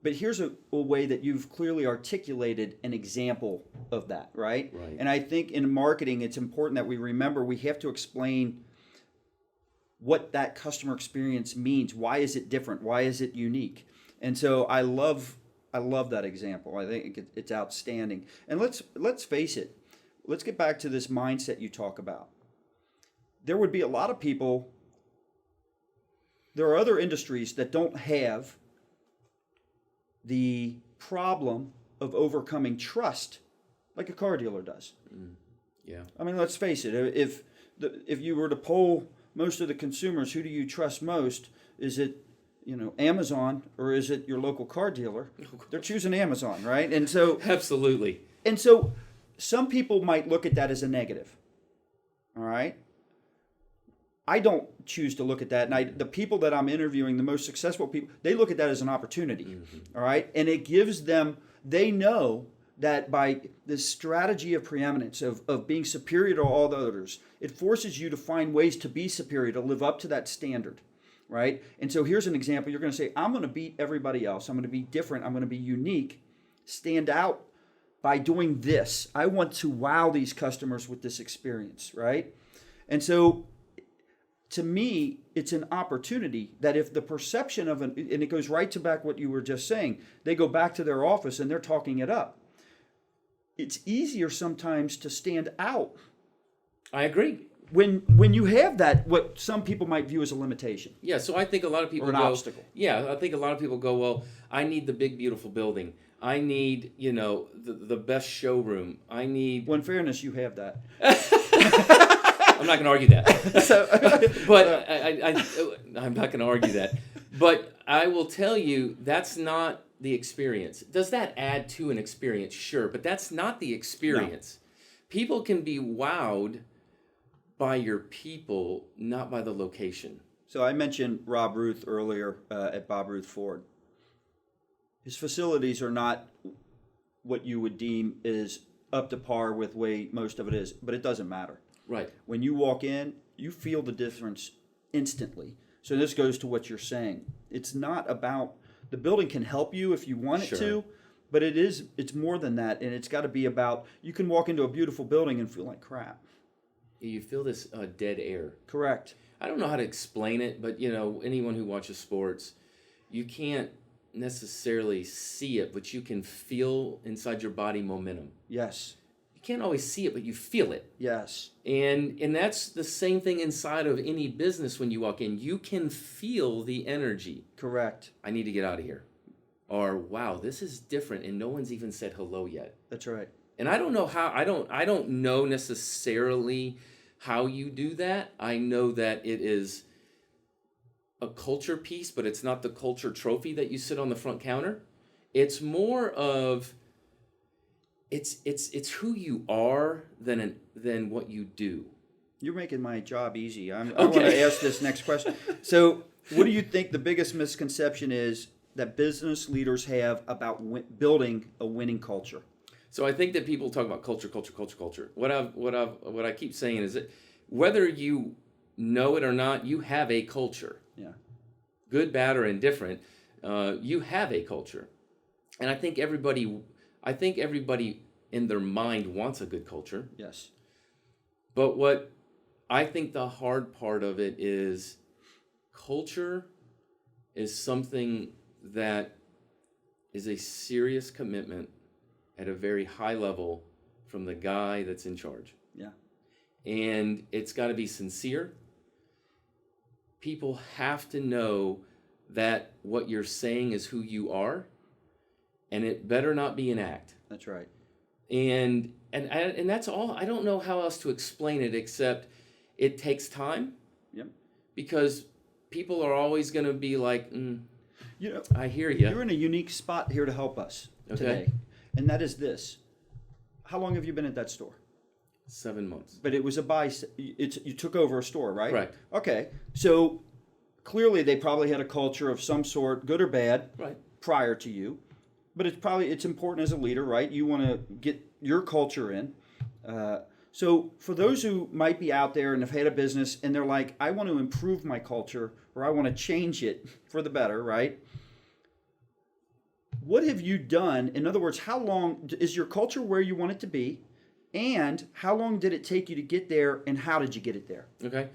but here's a way that you've clearly articulated an example of that, right? Right. And I think in marketing, it's important that we remember we have to explain what that customer experience means. Why is it different? Why is it unique? And so I love that example. I think it's outstanding. And let's face it. Let's get back to this mindset you talk about. There would be a lot of people. There are other industries that don't have the problem of overcoming trust like a car dealer does. Yeah. I mean, let's face it. If you were to poll most of the consumers, who do you trust most? Is it Amazon, or is it your local car dealer? They're choosing Amazon, right? And so Absolutely. And so some people might look at that as a negative. All right? I don't choose to look at that. And the people that I'm interviewing, the most successful people, they look at that as an opportunity. All right? And it gives them, they know that by this strategy of preeminence, of being superior to all the others, it forces you to find ways to be superior, to live up to that standard. Right? And so here's an example. You're going to say, I'm going to beat everybody else. I'm going to be different. I'm going to be unique. Stand out by doing this. I want to wow these customers with this experience, right? And so to me, it's an opportunity that if the perception of and it goes right to back what you were just saying, they go back to their office and they're talking it up. It's easier sometimes to stand out. I agree. When you have that, what some people might view as a limitation. Yeah, so I think a lot of people or an obstacle. Yeah, I think a lot of people go, well, I need the big, beautiful building. I need, the best showroom. I need... Well, in fairness, you have that. I'm not going to argue that. But I'm not going to argue that. But I will tell you, that's not the experience. Does that add to an experience? Sure, but that's not the experience. No. People can be wowed by your people, not by the location. So I mentioned Rob Ruth earlier at Bob Ruth Ford. His facilities are not what you would deem is up to par with the way most of it is, but it doesn't matter. Right. When you walk in, you feel the difference instantly. So this goes to what you're saying. It's not about, the building can help you if you want it to, But it's more than that, and it's got to be about, you can walk into a beautiful building and feel like crap. You feel this dead air. Correct. I don't know how to explain it, but you know, anyone who watches sports, you can't necessarily see it, but you can feel inside your body momentum. Yes. You can't always see it, but you feel it. Yes. And that's the same thing inside of any business when you walk in. You can feel the energy. Correct. I need to get out of here. Or wow, this is different and no one's even said hello yet. That's right. And I don't know how, I don't know necessarily how you do that. I know that it is a culture piece, but it's not the culture trophy that you sit on the front counter. It's more of it's who you are than what you do. You're making my job easy. I Okay. want to ask this next question. So, what do you think the biggest misconception is that business leaders have about building a winning culture? So I think that people talk about culture. What I keep saying is that whether you know it or not, you have a culture. Yeah. Good, bad, or indifferent, you have a culture. And I think everybody in their mind wants a good culture. Yes. But what I think the hard part of it is culture is something that is a serious commitment at a very high level from the guy that's in charge. Yeah. And it's got to be sincere. People have to know that what you're saying is who you are, and it better not be an act. That's right. And that's all. I don't know how else to explain it except it takes time. Yep. Because people are always going to be like, You know, I hear you. you're in a unique spot here to help us Okay. today, and that is this. How long have you been at that store? 7 months. But it was you took over a store, right? Correct. Okay. So clearly they probably had a culture of some sort, good or bad, Right. prior to you. But it's important as a leader, right? You want to get your culture in. So for those who might be out there and have had a business and they're like, I want to improve my culture or I want to change it for the better, right? What have you done? In other words, how long is your culture where you want it to be? And how long did it take you to get there, and how did you get it there? Okay.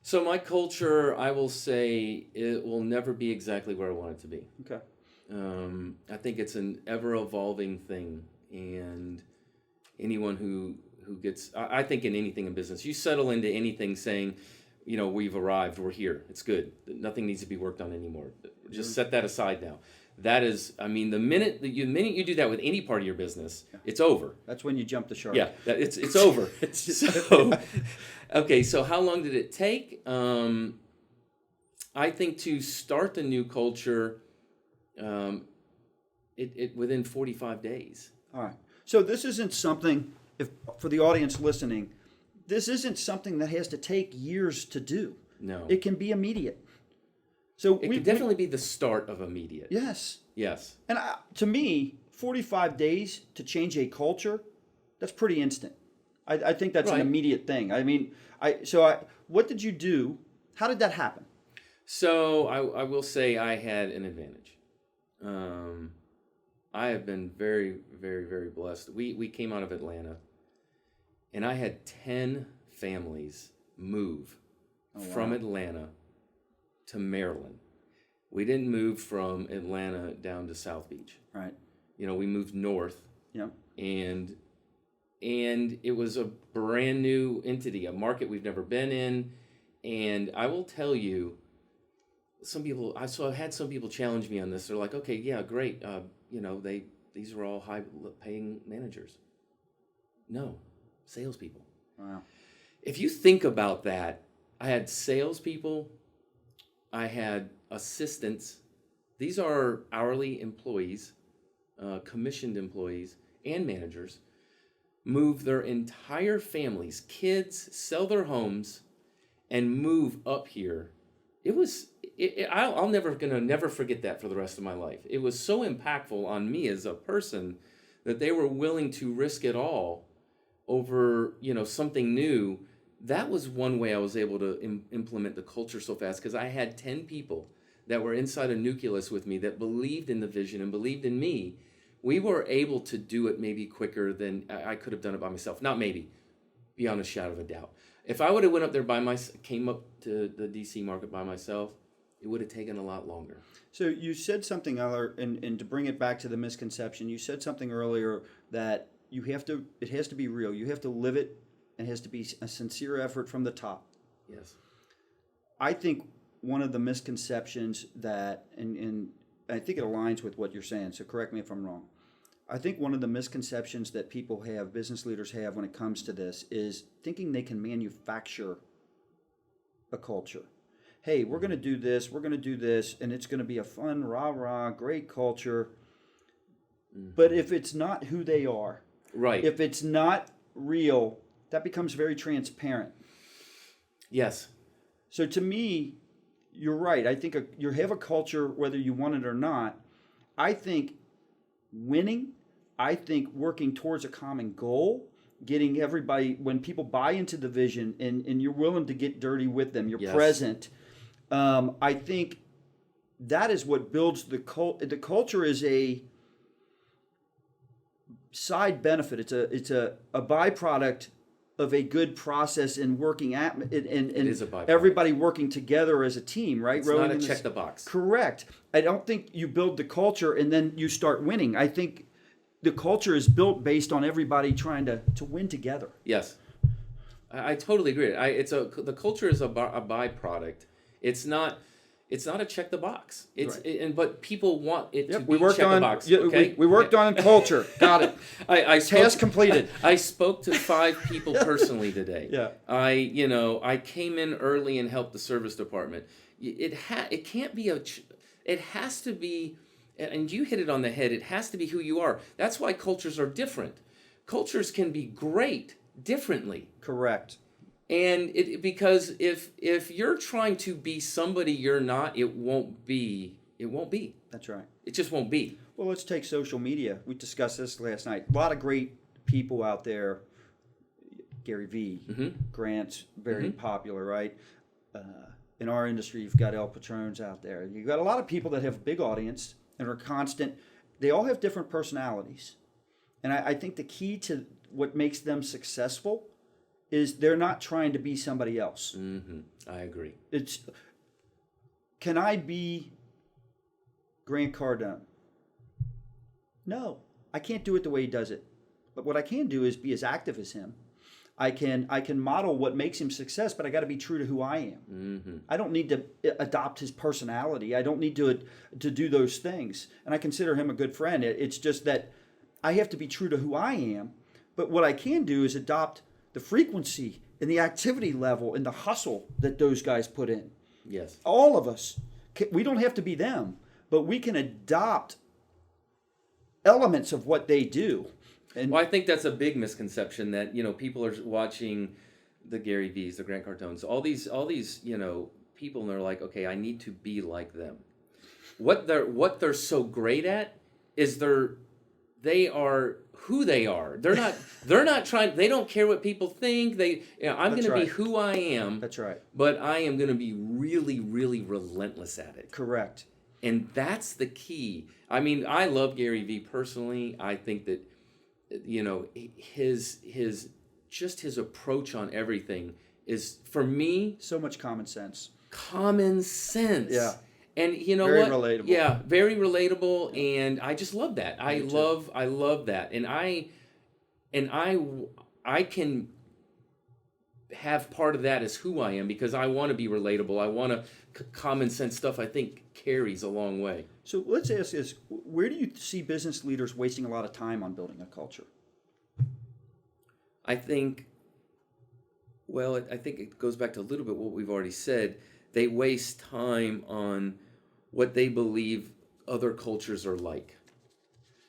So my culture, I will say, it will never be exactly where I want it to be. Okay. I think it's an ever-evolving thing, and anyone who gets, I think in anything in business, you settle into anything saying, you know, we've arrived, we're here, it's good, nothing needs to be worked on anymore. Just set that aside now. That is, I mean, the minute you do that with any part of your business, it's over. That's when you jump the shark. Yeah, it's over. So, okay, so how long did it take? I think to start the new culture, it within 45 days. All right. So this isn't something, if for the audience listening, this isn't something that has to take years to do. No. It can be immediate. So It could definitely be the start of immediate. Yes. Yes. And to me, 45 days to change a culture, that's pretty instant. I think that's an Right. immediate thing. I mean, what did you do? How did that happen? So I will say I had an advantage. I have been very, very, very blessed. We came out of Atlanta, and I had 10 families move from Atlanta to Maryland. We didn't move from Atlanta down to South Beach. Right. You know, we moved north. Yeah. And it was a brand new entity, a market we've never been in. And I will tell you, I had some people challenge me on this. They're like, okay, yeah, great. You know, these are all high-paying managers. No, salespeople. Wow. If you think about that, I had salespeople, I had assistants. These are hourly employees, commissioned employees, and managers. Move their entire families, kids, sell their homes, and move up here. I'll never forget that for the rest of my life. It was so impactful on me as a person that they were willing to risk it all over, you know, something new. That was one way I was able to implement the culture so fast, because I had 10 people that were inside a nucleus with me that believed in the vision and believed in me, we were able to do it maybe quicker than I could have done it by myself. Not maybe, beyond a shadow of a doubt. If I would have went up there came up to the DC market by myself, it would have taken a lot longer. So you said something earlier, and to bring it back to the misconception, you said something earlier that it has to be real. You have to live it. It has to be a sincere effort from the top. Yes. I think one of the misconceptions that, and I think it aligns with what you're saying, so correct me if I'm wrong. I think one of the misconceptions that people have, business leaders have when it comes to this, is thinking they can manufacture a culture. Hey, we're going to do this, and it's going to be a fun, rah-rah, great culture. Mm-hmm. But if it's not who they are, right? If it's not real, that becomes very transparent. Yes. So to me, you're right. I think you have a culture whether you want it or not. I think winning, I think working towards a common goal, getting everybody, when people buy into the vision and you're willing to get dirty with them, you're present. I think that is what builds the culture. The culture is a side benefit. It's a byproduct of a good process in working and everybody working together as a team, right? It's not a check the box. Correct. I don't think you build the culture and then you start winning. I think the culture is built based on everybody trying to win together. Yes, I totally agree. The culture is a byproduct. It's not a check the box. But people want it to be check the box. Okay? We worked on culture. Got it. Task completed. I spoke to 5 people personally today. Yeah. I came in early and helped the service department. It can't be it has to be, and you hit it on the head. It has to be who you are. That's why cultures are different. Cultures can be great differently. Correct. And because if you're trying to be somebody you're not, it won't be. That's right. It just won't be. Well, let's take social media. We discussed this last night. A lot of great people out there. Gary Vee, mm-hmm. Grant's very mm-hmm. popular, right? In our industry, you've got El Patrons out there. You've got a lot of people that have a big audience and are constant. They all have different personalities. And I think the key to what makes them successful is they're not trying to be somebody else. Mm-hmm. I agree. Can I be Grant Cardone? No, I can't do it the way he does it. But what I can do is be as active as him. I can model what makes him success, but I got to be true to who I am. Mm-hmm. I don't need to adopt his personality. I don't need to do those things. And I consider him a good friend. It's just that I have to be true to who I am. But what I can do is adopt the frequency and the activity level and the hustle that those guys put in. Yes. All of us. We don't have to be them, but we can adopt elements of what they do. And I think that's a big misconception that, people are watching the Gary Vees, the Grant Cardones, all these, people, and they're like, okay, I need to be like them. What they're so great at is they are who they are. They're not trying. They don't care what people think. I'm going to be who I am. That's right. But I am going to be really, really relentless at it. Correct. And that's the key. I mean, I love Gary Vee personally. I think that, his approach on everything is, for me, so much common sense. Common sense. Yeah. And very relatable. Yeah, very relatable, and I just love that. I love that, and I can have part of that as who I am because I want to be relatable. I want to common sense stuff. I think carries a long way. So let's ask this: where do you see business leaders wasting a lot of time on building a culture? I think it goes back to a little bit what we've already said. They waste time on what they believe other cultures are like.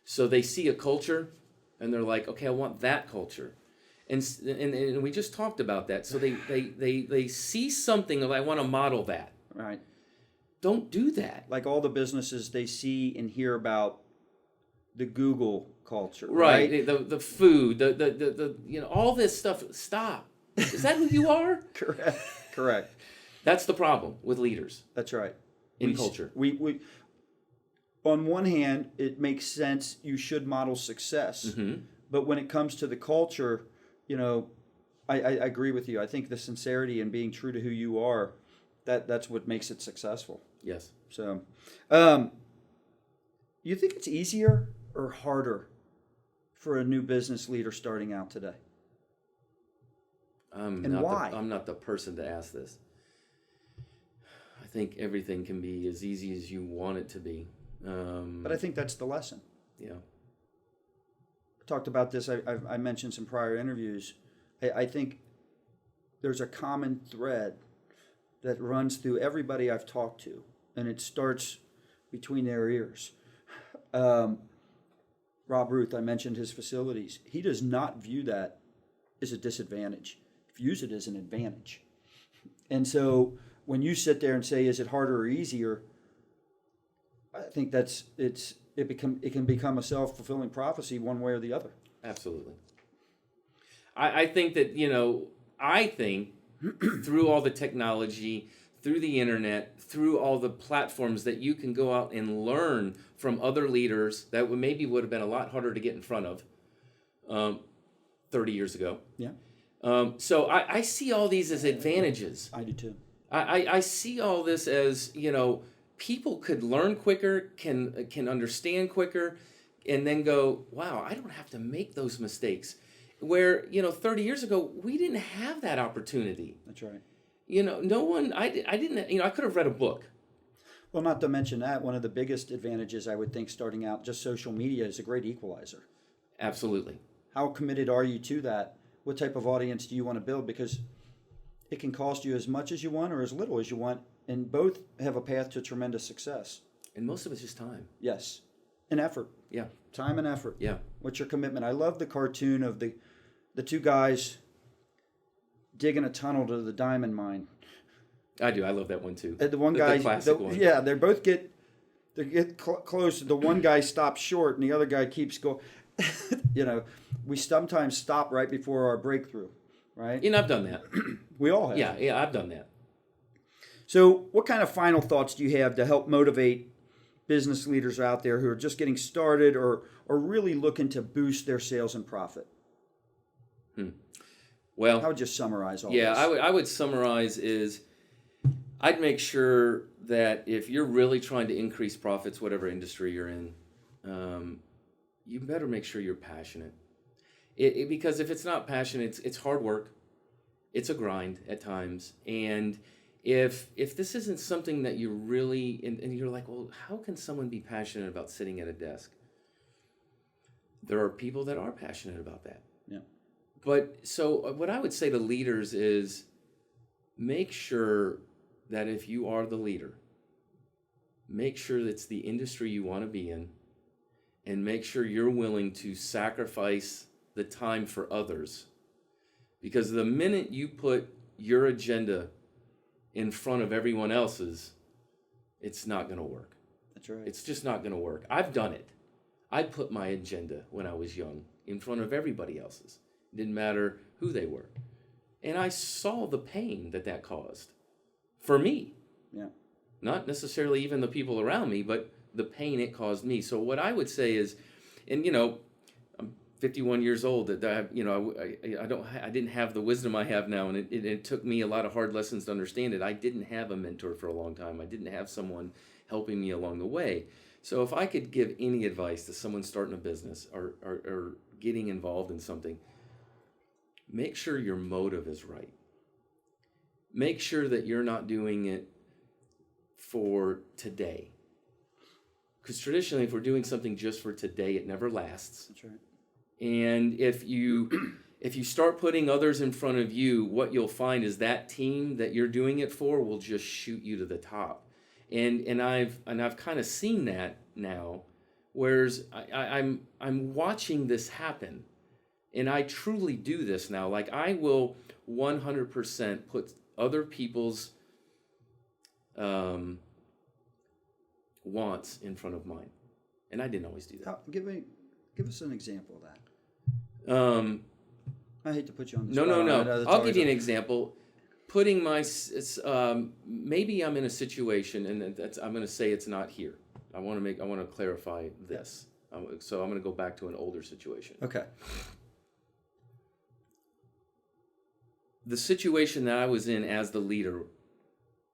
So they see a culture and they're like, okay, I want that culture. And we just talked about that. So they see something and I want to model that. Right. Don't do that. Like all the businesses they see and hear about the Google culture. Right. The food, the all this stuff. Stop. Is that who you are? Correct. That's the problem with leaders. That's right. In culture. on one hand, it makes sense. You should model success. But when it comes to the culture, I agree with you. I think the sincerity and being true to who you are, that's what makes it successful. Yes. So, you think it's easier or harder for a new business leader starting out today? Why? I'm not the person to ask this. I think everything can be as easy as you want it to be. But I think that's the lesson. Yeah. I talked about this. I mentioned some prior interviews. I think there's a common thread that runs through everybody I've talked to, and it starts between their ears. Rob Ruth, I mentioned his facilities. He does not view that as a disadvantage. He views it as an advantage. And so when you sit there and say, is it harder or easier? I think it can become a self-fulfilling prophecy one way or the other. Absolutely. I think that, through all the technology, through the internet, through all the platforms that you can go out and learn from other leaders that maybe would have been a lot harder to get in front of 30 years ago. Yeah. So I see all these as advantages. I do too. I see all this as, people could learn quicker, can understand quicker, and then go, wow, I don't have to make those mistakes. Where, 30 years ago, we didn't have that opportunity. That's right. No one, I didn't, I could have read a book. Well, not to mention that, one of the biggest advantages I would think starting out, just social media is a great equalizer. Absolutely. How committed are you to that? What type of audience do you want to build? Because it can cost you as much as you want or as little as you want, and both have a path to tremendous success. And most of it's just time. Yes. And effort. Yeah. Time and effort. Yeah. What's your commitment? I love the cartoon of the two guys digging a tunnel to the diamond mine. I do. I love that one too. And the one guy, the classic one. Yeah, they both get close. The one guy stops short, and the other guy keeps going. We sometimes stop right before our breakthrough, right? I've done that. We all have. Yeah, I've done that. So, what kind of final thoughts do you have to help motivate business leaders out there who are just getting started or really looking to boost their sales and profit? Well, how would you summarize all this? I would summarize is I'd make sure that if you're really trying to increase profits, whatever industry you're in, you better make sure you're passionate. Because if it's not passionate, it's hard work. It's a grind at times. And if this isn't something that you really, and you're like, well, how can someone be passionate about sitting at a desk? There are people that are passionate about that. Yeah. But so what I would say to leaders is make sure that if you are the leader, make sure it's the industry you want to be in, and make sure you're willing to sacrifice the time for others. Because the minute you put your agenda in front of everyone else's, it's not going to work. That's right. It's just not going to work. I've done it. I put my agenda when I was young in front of everybody else's. It didn't matter who they were. And I saw the pain that caused for me. Yeah. Not necessarily even the people around me, but the pain it caused me. So what I would say is, and I'm 51 years old. That I didn't have the wisdom I have now, and it took me a lot of hard lessons to understand it. I didn't have a mentor for a long time. I didn't have someone helping me along the way. So if I could give any advice to someone starting a business or getting involved in something, make sure your motive is right. Make sure that you're not doing it for today. Because traditionally, if we're doing something just for today, it never lasts. That's right. And if you start putting others in front of you, what you'll find is that team that you're doing it for will just shoot you to the top. And I've kind of seen that now, whereas I'm watching this happen, and I truly do this now. Like I will 100% put other people's wants in front of mine, and I didn't always do that. Give us an example of that. I hate to put you on the spot. No. I'll give you an example. Putting maybe I'm in a situation, and I'm going to say it's not here. I want to clarify this. So I'm going to go back to an older situation. Okay. The situation that I was in as the leader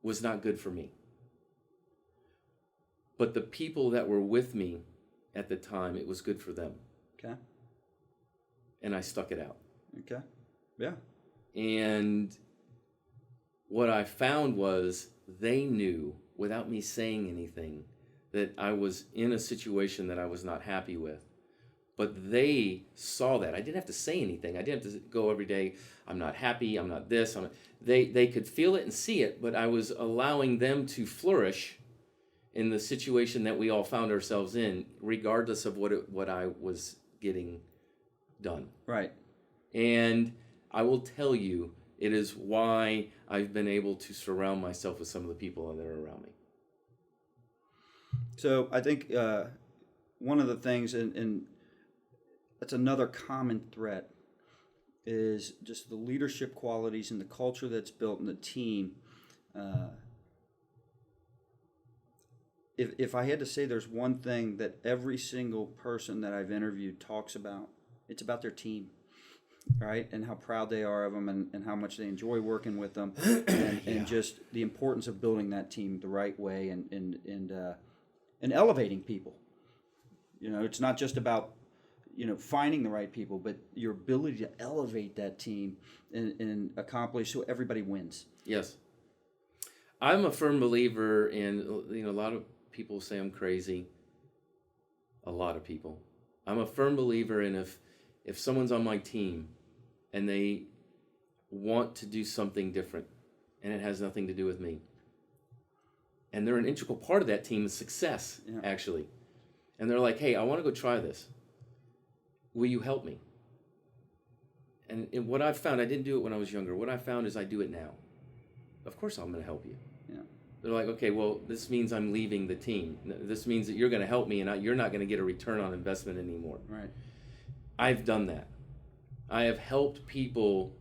was not good for me. But the people that were with me at the time, it was good for them. Okay. And I stuck it out. Okay. Yeah. And what I found was they knew, without me saying anything, that I was in a situation that I was not happy with. But they saw that. I didn't have to say anything. I didn't have to go every day, I'm not happy, I'm not this. They could feel it and see it, but I was allowing them to flourish in the situation that we all found ourselves in, regardless of what I was getting done. Right. And I will tell you, it is why I've been able to surround myself with some of the people that are around me. So I think one of the things, and that's another common thread, is just the leadership qualities and the culture that's built in the team. If I had to say there's one thing that every single person that I've interviewed talks about, it's about their team, right? And how proud they are of them, and how much they enjoy working with them, and just the importance of building that team the right way, and elevating people. You know, it's not just about, you know, finding the right people, but your ability to elevate that team and accomplish so everybody wins. Yes. I'm a firm believer in, you know, a lot of people say I'm crazy. A lot of people. I'm a firm believer in if someone's on my team and they want to do something different and it has nothing to do with me, and they're an integral part of that team's success, actually, and they're like, hey, I want to go try this. Will you help me? And what I've found, I didn't do it when I was younger. What I found is I do it now. Of course I'm going to help you. Yeah. They're like, okay, well, this means I'm leaving the team. This means that you're going to help me, and you're not going to get a return on investment anymore. Right. I've done that. I have helped people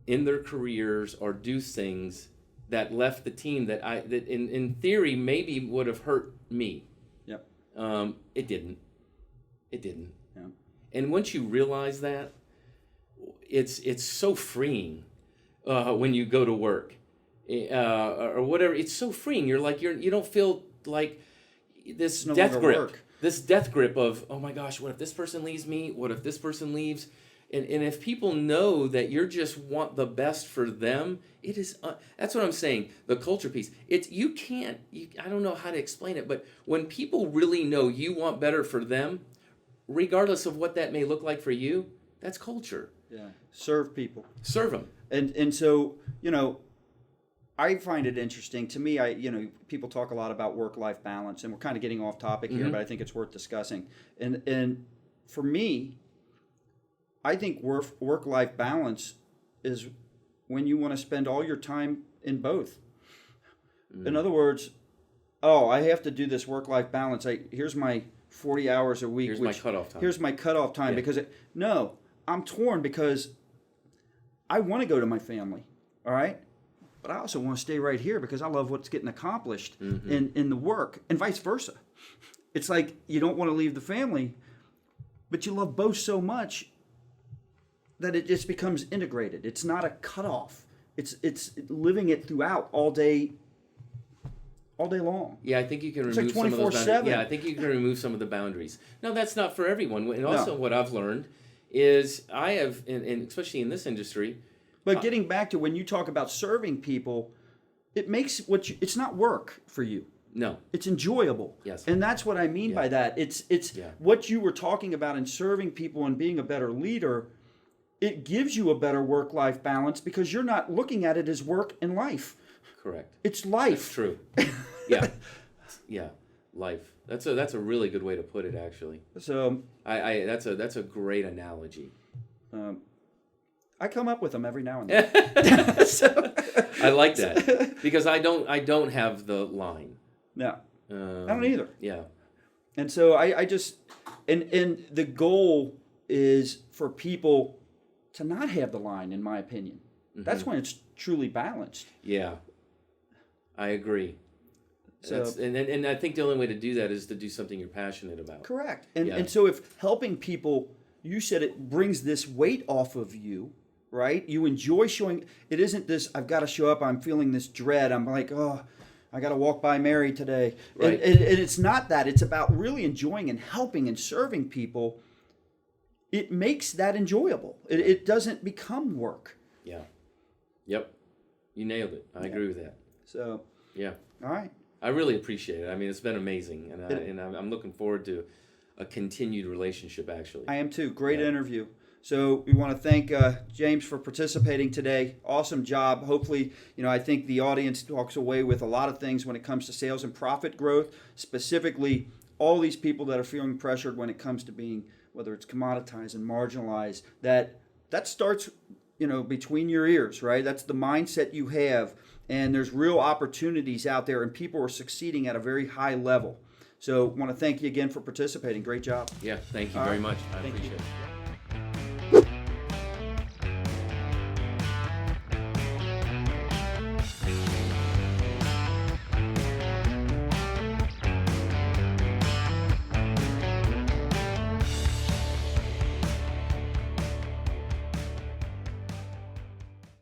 in their careers or do things that left the team that in theory maybe would have hurt me. Yep. It didn't. It didn't. Yeah. And once you realize that, it's so freeing when you go to work or whatever. It's so freeing. You're like you don't feel like this death grip. Work. This death grip of, oh my gosh, what if this person leaves me? What if this person leaves? And if people know that you just want the best for them, it is. That's what I'm saying. The culture piece. I don't know how to explain it, but when people really know you want better for them, regardless of what that may look like for you, that's culture. Yeah. Serve people. Serve them. And so, you know, I find it interesting. To me, people talk a lot about work-life balance, and we're kind of getting off topic here, but I think it's worth discussing. And for me, I think work-life balance is when you want to spend all your time in both. In other words, I have to do this work-life balance. Here's my 40 hours a week. Here's my cutoff time. Here's my cutoff time. Yeah. Because I'm torn because I want to go to my family, all right? But I also want to stay right here because I love what's getting accomplished in the work, and vice versa. It's like you don't want to leave the family, but you love both so much that it just becomes integrated. It's not a cutoff. It's living it throughout all day long. Yeah, I think you can It's remove like some of those 24/7. boundaries. Yeah, I think you can remove some of the boundaries. Now, that's not for everyone. And also what I've learned is I have, and especially in this industry. But getting back to when you talk about serving people, it makes it's not work for you. No. It's enjoyable. Yes. And that's what I mean by that. It's what you were talking about in serving people and being a better leader. It gives you a better work-life balance because you're not looking at it as work and life. Correct. It's life. That's true. Yeah. Yeah. Life. That's a really good way to put it, actually. So that's a great analogy. I come up with them every now and then. So, I like that because I don't have the line. No, I don't either. Yeah. And so I just and the goal is for people to not have the line, in my opinion. That's when it's truly balanced. Yeah, I agree. So, and I think the only way to do that is to do something you're passionate about. correct. And Yeah. and so if helping people, you said it brings this weight off of you, right? You enjoy showing. It isn't this. I've got to show up. I'm feeling this dread. I'm like, oh, I got to walk by Mary today. Right. And it's not that. It's about really enjoying and helping and serving people. It makes that enjoyable. It doesn't become work. Yeah. Yep. You nailed it. I agree with that. So, Yeah. all right. I really appreciate it. I mean, it's been amazing, and I'm looking forward to a continued relationship. Actually, I am too. Great Yeah. interview. So we want to thank James for participating today. Awesome job. Hopefully, I think the audience walks away with a lot of things when it comes to sales and profit growth, specifically all these people that are feeling pressured when it comes to being, whether it's commoditized and marginalized, that starts, between your ears, right? That's the mindset you have. And there's real opportunities out there, and people are succeeding at a very high level. So I want to thank you again for participating. Great job. Yeah, thank you All very right. much. I Thank you. appreciate it.